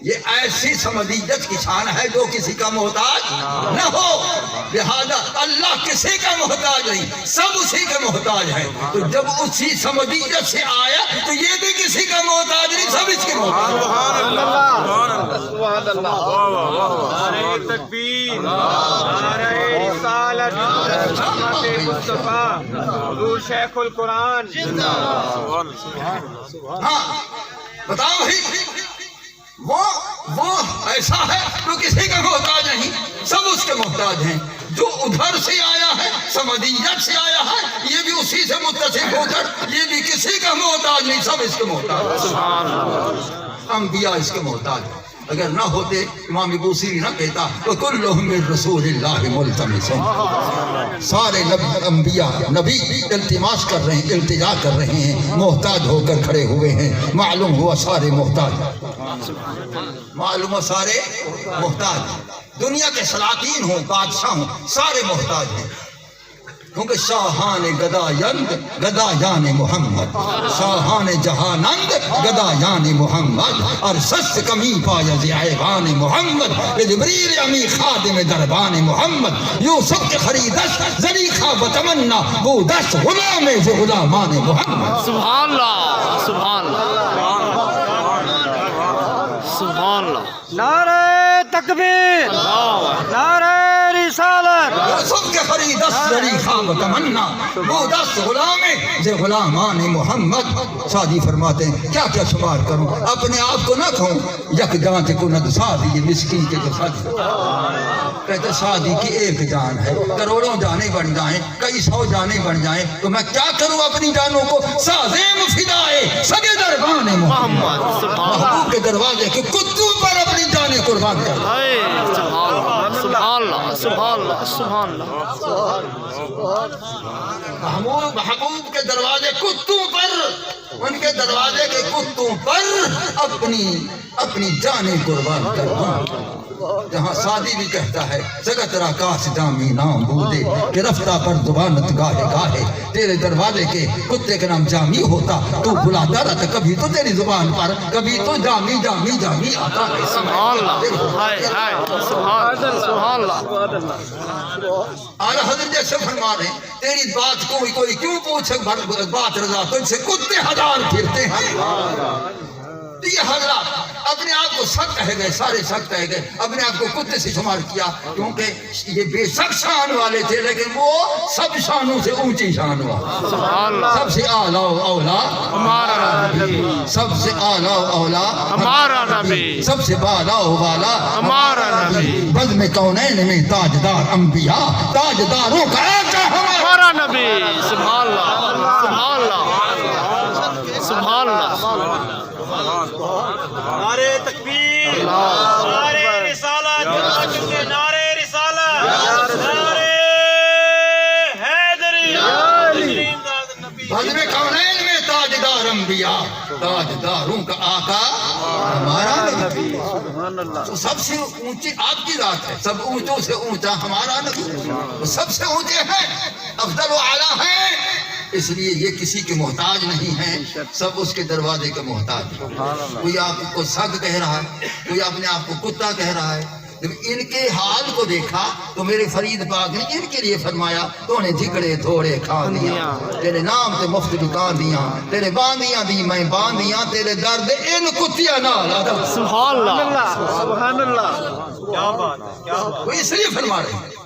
یہ ایسی سمدیت کی شان ہے جو کسی کا محتاج نہ ہو۔ لہذا اللہ کسی کا محتاج نہیں، سب اسی کے محتاج ہیں۔ تو جب اسی سمدیت سے آیا تو یہ بھی کسی کا محتاج نہیں، سب اس کے محتاج۔ نعرہ تکبیر، نعرہ رسالت، رحمت مصطفیٰ، حضور شیخ القرآن۔ ہاں بتاؤ بھائی، وہ ایسا ہے جو کسی کا محتاج نہیں، سب اس کے محتاج ہیں۔ جو ادھر سے آیا ہے، سمدیت سے آیا ہے، یہ بھی اسی سے متصف ہو کر یہ بھی کسی کا محتاج نہیں، سب اس کے محتاج۔ انبیاء اس کے محتاج ہیں۔ اگر نہ ہوتے امام بوصیری نہ کہتا وَكُلُّهُم مِّن رَّسُولِ اللَّهِ مُلْتَمِسٌ، سارے انبیاء نبی التماس کر رہے ہیں، التجا کر رہے ہیں، محتاج ہو کر کھڑے ہوئے ہیں۔ معلوم ہوا سارے محتاج، معلوم ہوا سارے محتاج، دنیا کے سلاطین ہوں، بادشاہ ہوں، سارے محتاج ہیں۔ کیونکہ شاہان گدایند گدایان محمد، شاہان جہانند گدایان محمد، اور سست کمی پایا زیعان محمد، جبریل امی خادم دربان محمد، یوسف کے خریدش زلیخا بتمنا بودش غلام ز غلامان محمد۔ سبحان اللہ سبحان اللہ سبحان اللہ نعرہ تکبیر، نعرہ رسالت۔ یوسف کے خریدش زلیخا بتمنا بودش غلام ز غلامان محمد۔ شادی فرماتے ہیں کیا کیا شمار کروں، اپنے آپ کو نہ کہوں، یک جان کو ند سادی یہ مسکین کے جو سج۔ کہتے شادی کی ایک جان ہے، کروڑوں جانیں بن جائیں، کئی سو جانیں بن جائیں، تو میں کیا کروں اپنی جانوں کو؟ سازیم فدائے سگے دربان محمد، محبوب کے دروازے کے کتوں پر اپنی جانیں قربان کر۔ سبحان اللہ Allah, subhanallah, subhanallah. محبوب کے دروازے کتوں پر، ان کے دروازے کے کتوں پر اپنی جانیں قربان کروں. جہاں سادی بھی کہتا ہے جگت را کاش جامی نام بودے کہ رفتہ پر زبانت گاہے گاہے، تیرے دروازے کے کتے کا نام جامی ہوتا تو بلاتا رہتا، کبھی تو تیری زبان پر کبھی تو جامی جامی جامی آتا. اعلیٰ حضرت جیسے فرما رہے ہیں تیری بات کوئی کیوں پوچھے بات رضا، تجھ سے کتے ہزار پھرتے ہیں. یہ حضرات اپنے آپ کو سخت کہے گئے، سارے سخت کہے گئے، اپنے آپ کو کتے سے شمار کیا کیونکہ یہ بے شک شان والے تھے، لیکن وہ سب شانوں سے اونچی شان ہوا. سب سے اعلیٰ و اولا ہمارا نبی، سب سے اعلیٰ و اولا ہمارا نبی، سب سے بالا و بالا ہمارا نبی، بزم کونین میں تاجدار انبیاء، تاجداروں کا آقا ہمارا نبی. سبحان اللہ، سبحان اللہ، سبحان اللہ. نعرے تکبیر، نعرے رسالت، نعرے رسالت، نعرے حیدری. بزم کونین میں تاجدار انبیاء، تاجداروں کا آقا ہمارا نبی. تو سب سے اونچی آپ کی ذات ہے، سب اونچوں سے اونچا ہمارا نبی، وہ سب سے اونچے ہیں، افضل و اعلیٰ ہیں، اس لیے یہ کسی کے محتاج نہیں ہیں، سب اس کے دروازے کے محتاج ہیں. کوئی آپ کو سگ کہہ رہا ہے، کوئی اپنے آپ کو کتا کہہ رہا ہے. جب ان کے حال کو دیکھا تو میرے فرید پاک نے ان کے لیے فرمایا تو انہیں جھکڑے تھوڑے کھا دیا، تیرے نام تے مفت بکا دیا، تیرے باندیاں دی میں باندیاں، تیرے درد ان کتیاں نال آدھا. سبحان اللہ، سبحان اللہ. کیا بات ہے، کیا بات. وہ اس لیے فرما رہے ہیں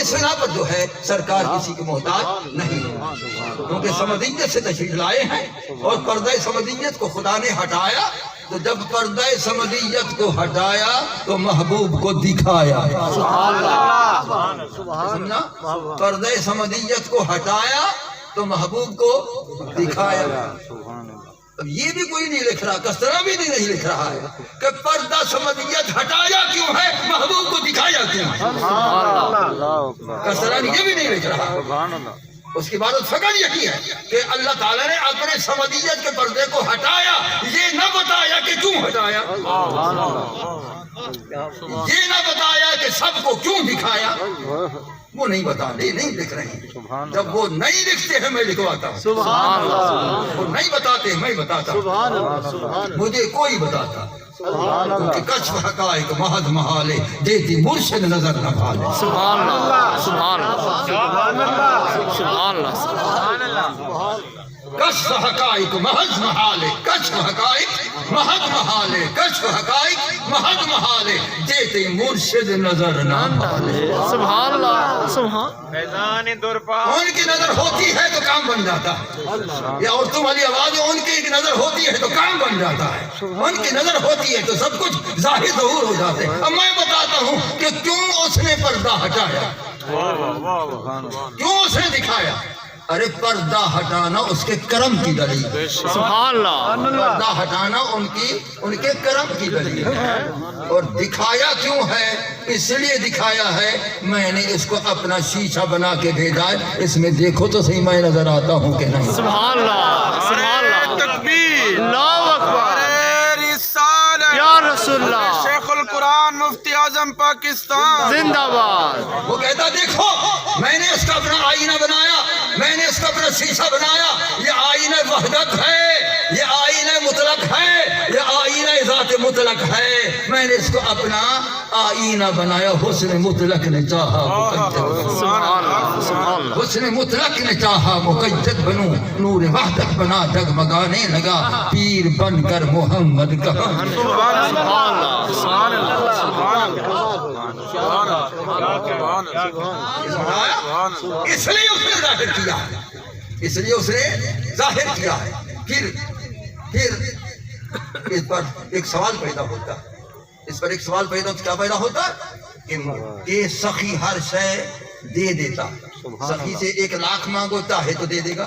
اس بنا پر جو ہے سرکار کسی کے محتاج نہیں، کیونکہ سمدیت سے تشریف لائے ہیں اور پردہ سمدیت کو خدا نے ہٹایا. تو جب پردہ سمدیت کو ہٹایا تو محبوب کو دکھایا. سمجھا؟ پردہ سمدیت کو ہٹایا تو محبوب کو دکھایا. اب یہ بھی کوئی نہیں لکھ رہا، کسرا بھی نہیں لکھ رہا ہے کہ پردہ سمدیت ہٹایا کیوں ہے، محبوب کو دکھایا کیوں ہے. کسرا یہ بھی نہیں لکھ رہا. اس کی بات فقط یہی ہے کہ اللہ تعالیٰ نے اپنے سمدیت کے پردے کو ہٹایا، یہ نہ بتایا کہ کیوں ہٹایا، یہ نہ بتایا کہ سب کو کیوں دکھایا. وہ نہیں بتا رہے، نہیں لکھ رہے ہیں. جب وہ نہیں لکھتے ہیں میں لکھواتا ہوں، وہ نہیں بتاتے میں بتاتا ہوں. مجھے کوئی بتاتا کیونکہ کشف حقائق محض محالے، دیتی مرشد نظر نہ بھالے. سبحان اللہ، سبحان اللہ، سبحان اللہ، سبحان اللہ. کشف حقائق محض محالے، کشف حقائق محض محالے، کشف حقائق محض محالے، دیتی مرشد نظر نہ بھالے. سبحان اللہ، سبحان. فیضان درپا. ان کی نظر ہوتی ہے تو کام بن جاتا ہے، یا عورتوں والی آواز ان کی نظر ہوتی ہے تو کام بن جاتا ہے، ان کی نظر ہوتی ہے تو سب کچھ ظاہر ظہور ہو جاتے ہیں. اب میں بتاتا ہوں کہ کیوں اس نے پردہ ہٹایا، کیوں اس نے دکھایا. ارے پردہ ہٹانا اس کے کرم کی دلیل، سبحان اللہ. پردہ ہٹانا ان کے کرم کی دلیل ہے. اور دکھایا کیوں ہے، اس لیے دکھایا ہے میں نے اس کو اپنا شیشہ بنا کے بھیجا ہے، اس میں دیکھو تو صحیح میں نظر آتا ہوں کہ نہیں. سبحان اللہ، سبحان اللہ. تکبیر، اللہ اکبر. نعرے رسالت، یا رسول اللہ، شیخ القرآن مفتی اعظم پاکستان زندہ باد. وہ کہتا دیکھو میں نے اس کا اپنا آئینہ بنایا، میں نے اس کا اپنا شیشہ بنایا. یہ آئینہ وحدت ہے، یہ آئینہ مطلق ہے، یہ آئینہ ذات مطلق ہے. میں نے اس کو اپنا آئینہ بنایا. حسن مطلق نے چاہا سبحان اللہ، سبحان اللہ. حسن مطلق نے چاہا مقید بنوں، نور وحدت بنا جگمگانے لگا، پیر بن کر محمد کا. سبحان اللہ، سبحان اللہ، سبحان اس لیے اس نے ظاہر کیا ہے، اس لیے اس نے ظاہر کیا ہے. پھر اس پر ایک سوال پیدا ہوتا ہے، اس پر ایک سوال کیا پیدا ہوتا ہے کہ سخی ہر شے دے دیتا. سخی سے 1 لاکھ مانگو چاہے تو دے دے گا،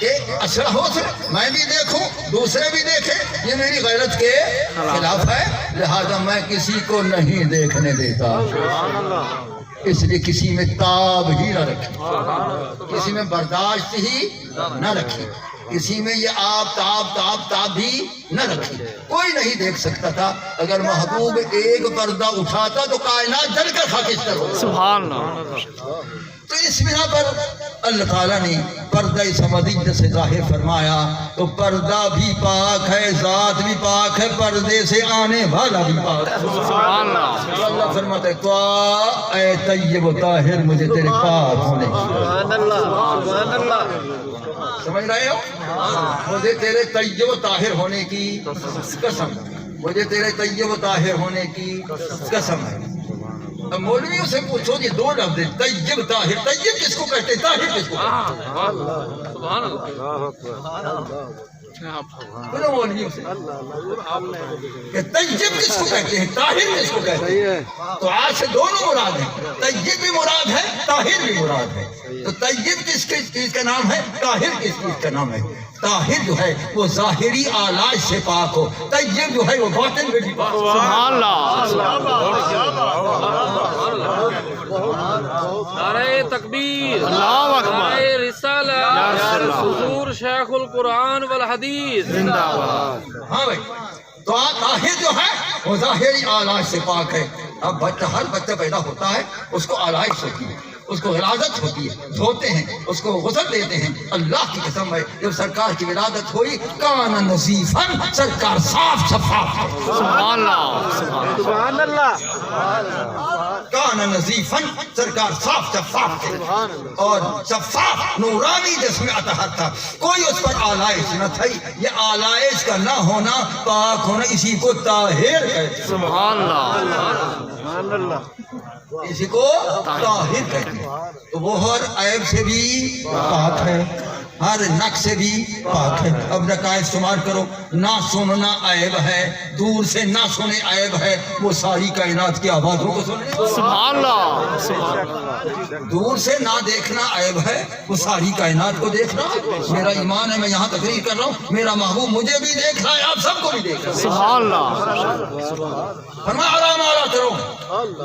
کہ اثر ہو سے میں بھی دیکھوں دوسرے بھی دیکھیں، یہ میری غیرت کے خلاف ہے، لہذا میں کسی کو نہیں دیکھنے دیتا، اس لیے کسی میں تاب ہی نہ رکھی، کسی میں برداشت ہی نہ رکھی، کسی میں یہ آپ تاب بھی نہ رکھی۔ کوئی نہیں دیکھ سکتا تھا، اگر محبوب ایک پردہ اٹھاتا تو کائنات جل کر خاکستر ہو۔ سبحان اللہ۔ تو اس بنا پر اللہ تعالیٰ نے پردہ سمدیت سے ظاہر فرمایا، تو پردہ بھی پاک ہے، ذات بھی پاک ہے، پردے سے آنے والا بھی پاک ہے۔ سبحان اللہ۔ تو اللہ فرماتا ہے تو اے طیب و طاہر مجھے تیرے پاک ہونے کی سبحان اللہ، سبحان اللہ، سمجھ رہے ہو؟ مجھے تیرے طیب و طاہر ہونے کی قسم، مجھے تیرے طیب و طاہر ہونے کی قسم ہے۔ اب مولویوں سے پوچھو یہ دو لفظ ہیں، طیب طاہر، طیب کس کو کہتے ہیں، طاہر کس کو کہتے ہیں؟ سبحان اللہ۔ بولو مولویوں سے کہ طیب کس کو کہتے ہیں، طاہر کس کو کہتے ہیں؟ تو آج سے دونوں مراد ہیں، طیب بھی مراد ہے، طاہر بھی مراد ہے۔ تو طیب کس چیز کا نام ہے، طاہر کس چیز کا نام ہے؟ طاہر جو ہے وہ ظاہری آلائش سے پاک ہو، طیب جو ہے وہ باطن میں بھی پاک ہو۔ سبحان اللہ۔ نعرہ تکبیر، اللہ اکبر۔ نعرہ رسالت، حضور شیخ القرآن والحدیث زندہ باد۔ ہاں بھائی، تو طاہر جو ہے وہ ظاہری آلائش سے پاک ہے۔ اب ہر بچہ پیدا ہوتا ہے، اس کو آلائش ہوتی ہے، اس کو غلاظت ہوتی ہے، دھوتے ہیں، اس کو غسل دیتے ہیں۔ اللہ کی قسم ہے جب سرکار کی ولادت ہوئی کان نظیفاً، سرکار صاف شفاف ہے۔ سبحان اللہ۔ سبحان اللہ، کان نظیفاً، سرکار صاف شفاف تھے اور شفاف نورانی جسم اطہر تھا، کوئی اس پر آلائش نہ تھی۔ یہ آلائش کا نہ ہونا، پاک ہونا، اسی کو طاہر کہتے ہیں۔ سبحان اللہ۔ سبحان اللہ، اسی کو طاہر کہتے ہیں۔ تو وہ ہر عیب سے بھی پاک ہے، ہر نقص سے بھی پاک ہے۔ اب نقائص شمار کرو، نہ سننا عیب ہے، دور سے نہ سنے عیب ہے، وہ ساری کائنات کی آوازوں کو سنے۔ سبحان اللہ۔ سبحان اللہ۔ دور سے نہ دیکھنا عیب ہے، وہ ساری کائنات کو دیکھنا۔ میرا ایمان ہے، میں یہاں تقریر کر رہا ہوں، میرا محبوب مجھے بھی دیکھ رہا ہے، آپ سب کو بھی دیکھ رہا ہے۔ سبحان اللہ۔ فرمایا آرام آرام کرو،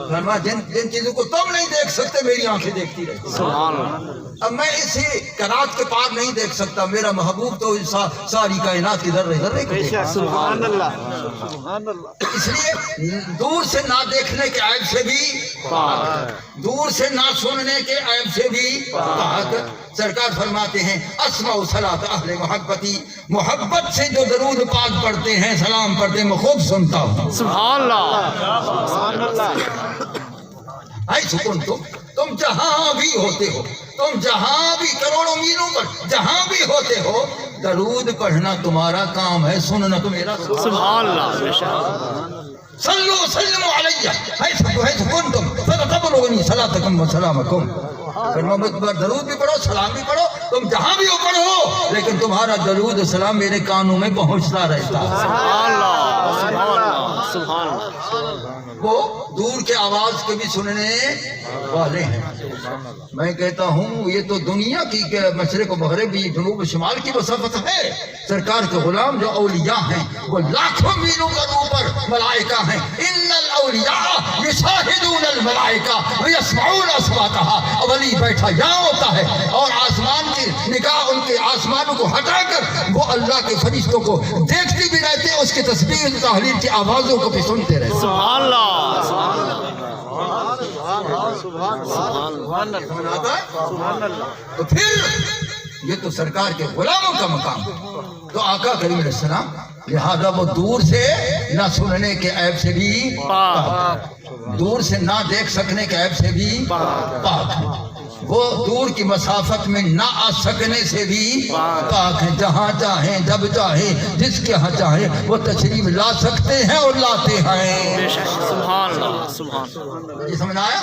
فرمایا جن چیزوں کو تم نہیں دیکھ سکتے میری آنکھیں دیکھتی رہتی۔ سبحان اللہ۔ اب میں اسی کائنات کے پار نہیں دیکھ سکتا، میرا محبوب تو ساری کائنات کی ذرے ذرے کو دیکھ رہا ہے۔ سبحان اللہ، سبحان اللہ، اس لیے دور سے نہ دیکھنے کے عیب سے بھی پاک، دور سے نہ سننے کے عیب سے بھی پاک۔ سرکار فرماتے ہیں اسمع صلاۃ اہل محبتی، محبت سے جو درود پاک پڑھتے ہیں، سلام پڑھتے ہیں، میں خوب سنتا ہوں۔ سبحان اللہ۔ سبحان اللہ، اے سکون تم جہاں بھی ہوتے ہو، تم جہاں بھی کروڑوں میلوں پر جہاں بھی ہوتے ہو، درود پڑھنا تمہارا کام ہے، سننا تو میرا۔ سبحان اللہ۔ بے شک۔ صلو سلموا علیہ حیث کنتم فتبلغنی صلاتکم و سلامکم۔ فرمایا پر درود بھی پڑھو، سلام بھی پڑھو، تم جہاں بھی ہو پڑھو، لیکن تمہارا درود و سلام میرے کانوں میں پہنچتا رہتا ہے۔ سبحان اللہ۔ سبحان اللہ۔ سبحان اللہ۔ وہ دور کے آواز کے بھی سننے والے ہیں۔ میں کہتا ہوں یہ تو دنیا کی مشرق و مغرب بھی جنوب و شمال کی وصفت ہے۔ سرکار کے غلام جو اولیاء ہیں وہ لاکھوں میلوں پر اوپر ملائکہ ہیں۔ ان الاولیاء یشاہدون الملائکہ ویسمعون اصواتها، ولی بیٹھا یہاں ہوتا ہے اور آسمان کی نگاہ ان کے آسمانوں کو ہٹا کر وہ اللہ کے فرشتوں کو دیکھتی بھی رہتے ہیں، اس کی تسبیح و تحلیل کی آوازوں کو بھی سنتے رہتے ہیں۔ سبحان اللہ۔ تو پھر یہ تو سرکار کے غلاموں کا مقام ہے۔ تو آقا کریم علیہ السلام لہذا وہ دور سے نہ سننے کے عیب سے بھی پاک، دور سے نہ دیکھ سکنے کے عیب سے بھی پاک ہے، وہ دور کی مسافت میں نہ آ سکنے سے بھی پاک ہے۔ جہاں چاہیں جب چاہیں جس کے ہاں چاہیں وہ تشریف لا سکتے ہیں اور لاتے ہیں۔ بے شک۔ سبحان اللہ۔ سبحان اللہ۔ یہ سمجھ آیا؟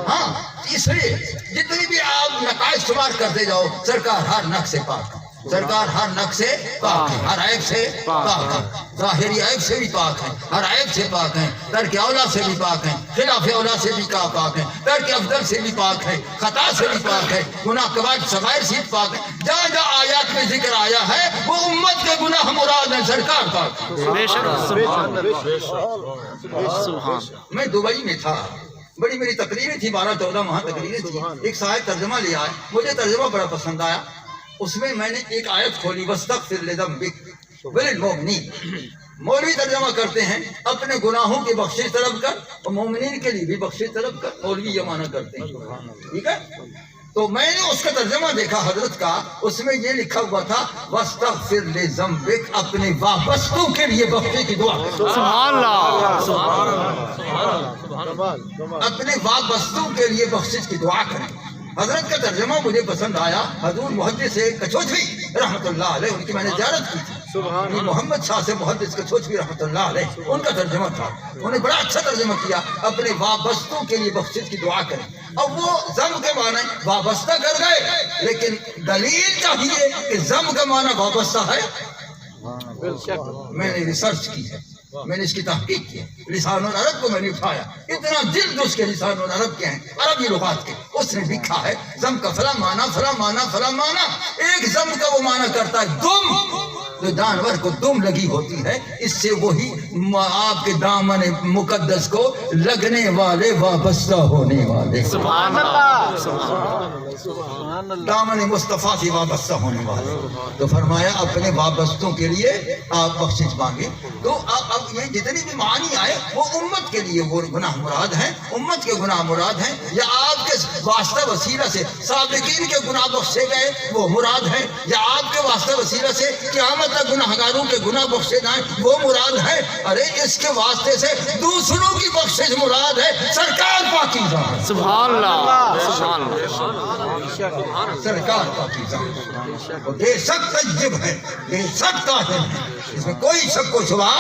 ہاں، اس لیے جتنی بھی آپ نقائص شمار کرتے جاؤ، سرکار ہر نقص سے پاک ہے۔ سرکار ہر نق سے پاک ہے، ہر عیب سے پاک ہے، ظاہری عیب سے بھی پاک ہے، ہر عیب سے پاک ہیں، ترک اولا سے بھی پاک ہیں، خلاف اولا سے بھی پاک ہیں، ترک افضل سے بھی پاک ہے، خطا سے بھی پاک ہے، گناہ کبائر صغائر سے بھی پاک ہے۔ جہاں جہاں آیات میں ذکر آیا ہے وہ امت کے گناہ مراد ہیں، سرکار پاک ہے۔ بے شک سبحان میں دبئی میں تھا، بڑی میری تقریریں تھی، 12-14 وہاں تقریریں تھی۔ ایک صاحب ترجمہ لے آئے، مجھے ترجمہ بڑا پسند آیا۔ اس میں نے ایک آیت کھولی، وَاسْتَغْفِرْ لِذَنبِكَ وَلِلْمُؤْمِنِينَ۔ مولوی ترجمہ کرتے ہیں اپنے گناہوں کی بخشش طلب کر اور مومنین کے لیے بھی بخشش طلب کر، مولوی یہ معنی کرتے ہیں، ٹھیک ہے؟ تو میں نے اس کا ترجمہ دیکھا حضرت کا، اس میں یہ لکھا ہوا تھا وَاسْتَغْفِرْ لِذَنبِكَ، اپنے وابستوں کے لیے بخشش کی دعا کر، سبحان اللہ، اپنے وابستوں کے لیے بخشش کی دعا کریں۔ حضرت کا ترجمہ مجھے پسند آیا۔ حضور محدث کچھوچھوی رحمۃ اللہ علیہ، ان کی میں نے زیارت کی تھی، محمد شاہ سے محدث کچھوچھوی رحمۃ اللہ علیہ، ان کا ترجمہ تھا، انہوں نے بڑا اچھا ترجمہ کیا، اپنے وابستوں کے لیے بخشش کی دعا کریں۔ اب وہ ضم کے معنی وابستہ کر گئے، لیکن دلیل چاہیے کہ ضم کا معنی وابستہ ہے۔ میں نے ریسرچ کی ہے، میں نے اس کی تحقیق کی ہے، لسان العرب کو میں نے اٹھایا، اتنا جلد اس کے لسان العرب کے ہیں، عربی لغات کے، اس نے لکھا ہے ضم کا فلاں معنی فلاں معنی فلاں معنی۔ ایک ضم کا وہ معنی کرتا ہے دم، جو جانور کو دم لگی ہوتی ہے، اس سے وہی آپ کے دامن مقدس کو لگنے والے، وابستہ ہونے والے، سبحان اللہ، دامن مصطفیٰ سے وابستہ ہونے والے۔ تو فرمایا اپنے وابستوں کے لیے آپ بخشش مانگے۔ تو اب یہ جتنی بھی معنی آئے وہ امت کے لیے وہ گناہ مراد ہیں، امت کے گناہ مراد ہیں، یا آپ کے واسطہ وسیلہ سے سابقین کے گناہ بخشے گئے وہ مراد ہیں، یا آپ کے واسطہ وسیلہ سے قیامت تک گناہ گاروں کے گناہ بخشے جائیں وہ مراد ہے۔ ارے اس کے واسطے سے دوسروں کی بخشش مراد ہے، سرکار پاکیزہ ہے، سبحان اللہ، سبحان اللہ، سرکار پاکیزہ ہے، وہ بے شک طیب ہے، بے شک طاہر ہے، اس میں کوئی شک و شبہ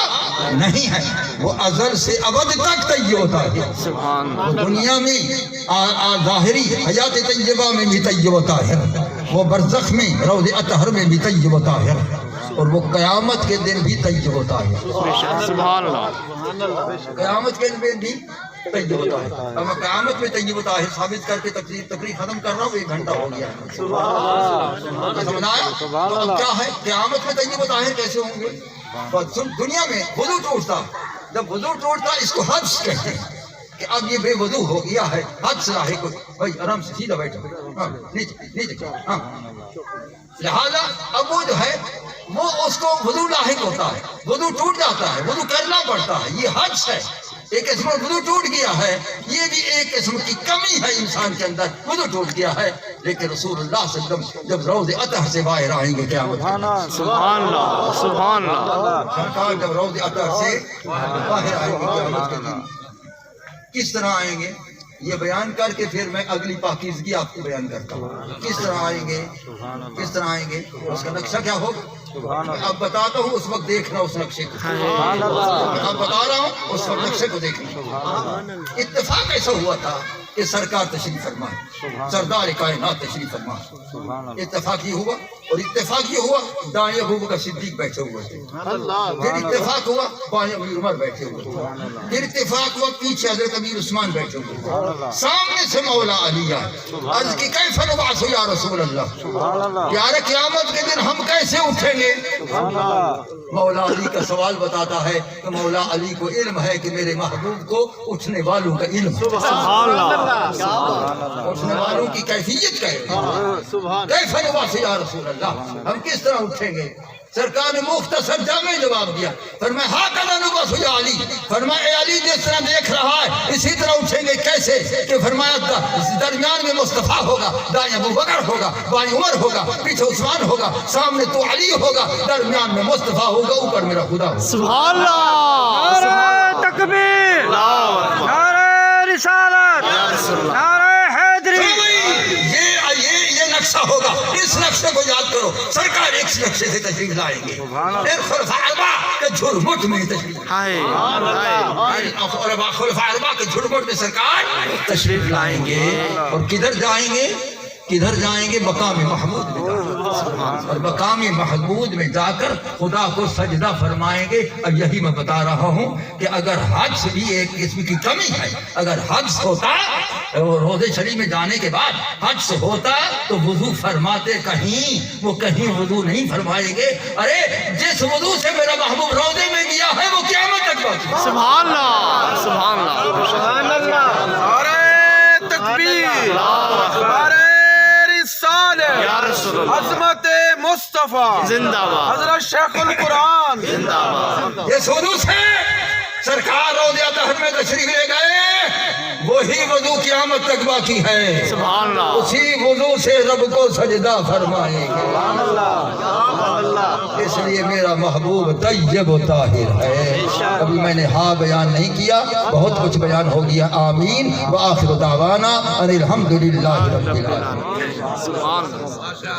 نہیں ہے، وہ ازل سے ابد تک طیب ہوتا ہے، سبحان وہ دنیا میں ظاہری حیات طیبہ میں بھی طیب و طاہر، وہ برزخ میں روض اطہر میں بھی طیب و طاہر، اور وہ قیامت کے دن بھی طیب و طاہر، بے شک سبحان اللہ، قیامت کے دن بھی طیب و طاہر۔ اب میں قیامت میں طیب و طاہر ثابت کر کے تقریر ختم کر رہا ہوں، 1 گھنٹہ ہو گیا، سمجھ آیا؟ تو اب کیا ہے، قیامت میں طیب و طاہر کیسے ہوں گے؟ دنیا میں وضو ٹوٹتا، جب وضو ٹوٹتا اس کو حدث کہتے ہیں، کہ اب یہ بے وضو ہو گیا ہے، حدث ہے کوئی، بھائی آرام سے سیدھا بیٹھو، ہاں نیچے، ہاں، لہذا اب وہ جو ہے وہ اس کو وضو لاحق ہوتا ہے، وضو ٹوٹ جاتا ہے، وضو کرنا پڑتا ہے، یہ حدث ہے، ایک قسم وضو ٹوٹ گیا ہے، یہ بھی ایک قسم کی کمی ہے انسان کے اندر، وضو ٹوٹ گیا ہے۔ لیکن رسول اللہ صلی اللہ علیہ وسلم جب روض اطہر سے باہر آئیں گے قیامت کے دن، سبحان اللہ، سبحان اللہ، سرکار جب روض اطہر سے باہر آئیں گے قیامت کے دن، کس طرح آئیں گے یہ بیان کر کے پھر میں اگلی پاکیزگی آپ کو بیان کرتا ہوں، کس طرح آئیں گے، کس طرح آئیں گے، اس کا نقشہ کیا ہوگا اب بتاتا ہوں، اس وقت دیکھنا اس نقشے کو، اب بتا رہا ہوں اس وقت نقشے کو دیکھنا۔ اتفاق ایسا ہوا تھا کہ سرکار تشریف فرمائے، سردار کائنات تشریف فرمائے، اتفاق یہ ہوا، اور اتفاق یہ ہوا دائیں ابو بکر صدیق بیٹھے ہوئے تھے، پھر اتفاق ہوا بائیں امیر عمر بیٹھے ہوئے تھے، پھر اتفاق ہوا پیچھے حضرت امیر عثمان بیٹھے ہوئے تھے، سامنے سے مولا علی آئے، عرض کی کیف نبعث یا رسول اللہ، یار قیامت کے دن ہم کیسے اٹھیں گے؟ مولا علی کا سوال بتاتا ہے کہ مولا علی کو علم ہے کہ میرے محبوب کو اٹھنے والوں کا علم ہے، سبحان اللہ، اٹھنے والوں کی کیفیت کا علم ہے، کیف نبعث یا رسول اللہ، ہم کس طرح اٹھیں گے؟ سرکار نے مختصر جامع جواب دیا، فرمایا ہاکذا نبعث یا علی، فرمایا اے علی جس طرح دیکھ رہا ہے اسی طرح اٹھیں گے، کیسے؟ کہ فرمایا درمیان میں مصطفیٰ ہوگا، دائیں ابو بکر ہوگا، بائیں عمر ہوگا، پیچھے عثمان ہوگا، سامنے تو علی ہوگا، درمیان میں مصطفیٰ ہوگا، اوپر میرا خدا ہوگا۔ سبحان اللہ، نعرہ تکبیر، نعرہ رسالت، نعرہ حیدری۔ یہ نقشہ ہوگا، اس نقشے کو یاد کرو، سرکار ایک نقشے سے تشریف لائیں گے، پھر خلفاء اربعہ کے جھرمٹ میں تشریف، ہائے خلفاء اربعہ کے جھرمٹ میں سرکار تشریف لائیں گے، اور کدھر جائیں گے؟ کدھر جائیں گے؟ مقام محمود میں جا کر، اور مقام محمود میں جا کر خدا کو سجدہ فرمائیں گے۔ اب یہی میں بتا رہا ہوں کہ اگر حج بھی ایک قسم کی کمی ہے، اگر حج ہوتا اور روضے شریف میں جانے کے بعد حج ہوتا تو وضو فرماتے کہیں، وہ کہیں وضو نہیں فرمائیں گے۔ ارے جس وضو سے میرا محبوب روضے میں گیا ہے وہ قیامت تک باقی ہے۔ سبحان اللہ، سبحان اللہ، سبحان اللہ، نعرہ تکبیر، نعرہ رسالت، یا رسول اللہ، عظمت مصطفیٰ، زندہ باد، حضرت شیخ القرآن، زندہ باد، یہ وضو سے سرکار روضہ طاہر میں تشریف لے گئے، وہی وضو قیامت تک باقی ہے۔ سبحان اللہ، اسی وضو سے رب کو سجدہ فرمائیں گے۔ سبحان اللہ، سبحان اللہ، اس لیے میرا محبوب طیب و طاہر ہے۔ ابھی میں نے ہاں بیان نہیں کیا، بہت کچھ بیان ہو گیا۔ آمین وآخر دعوانا ان الحمدللہ رب العالمین۔ سبحان اللہ۔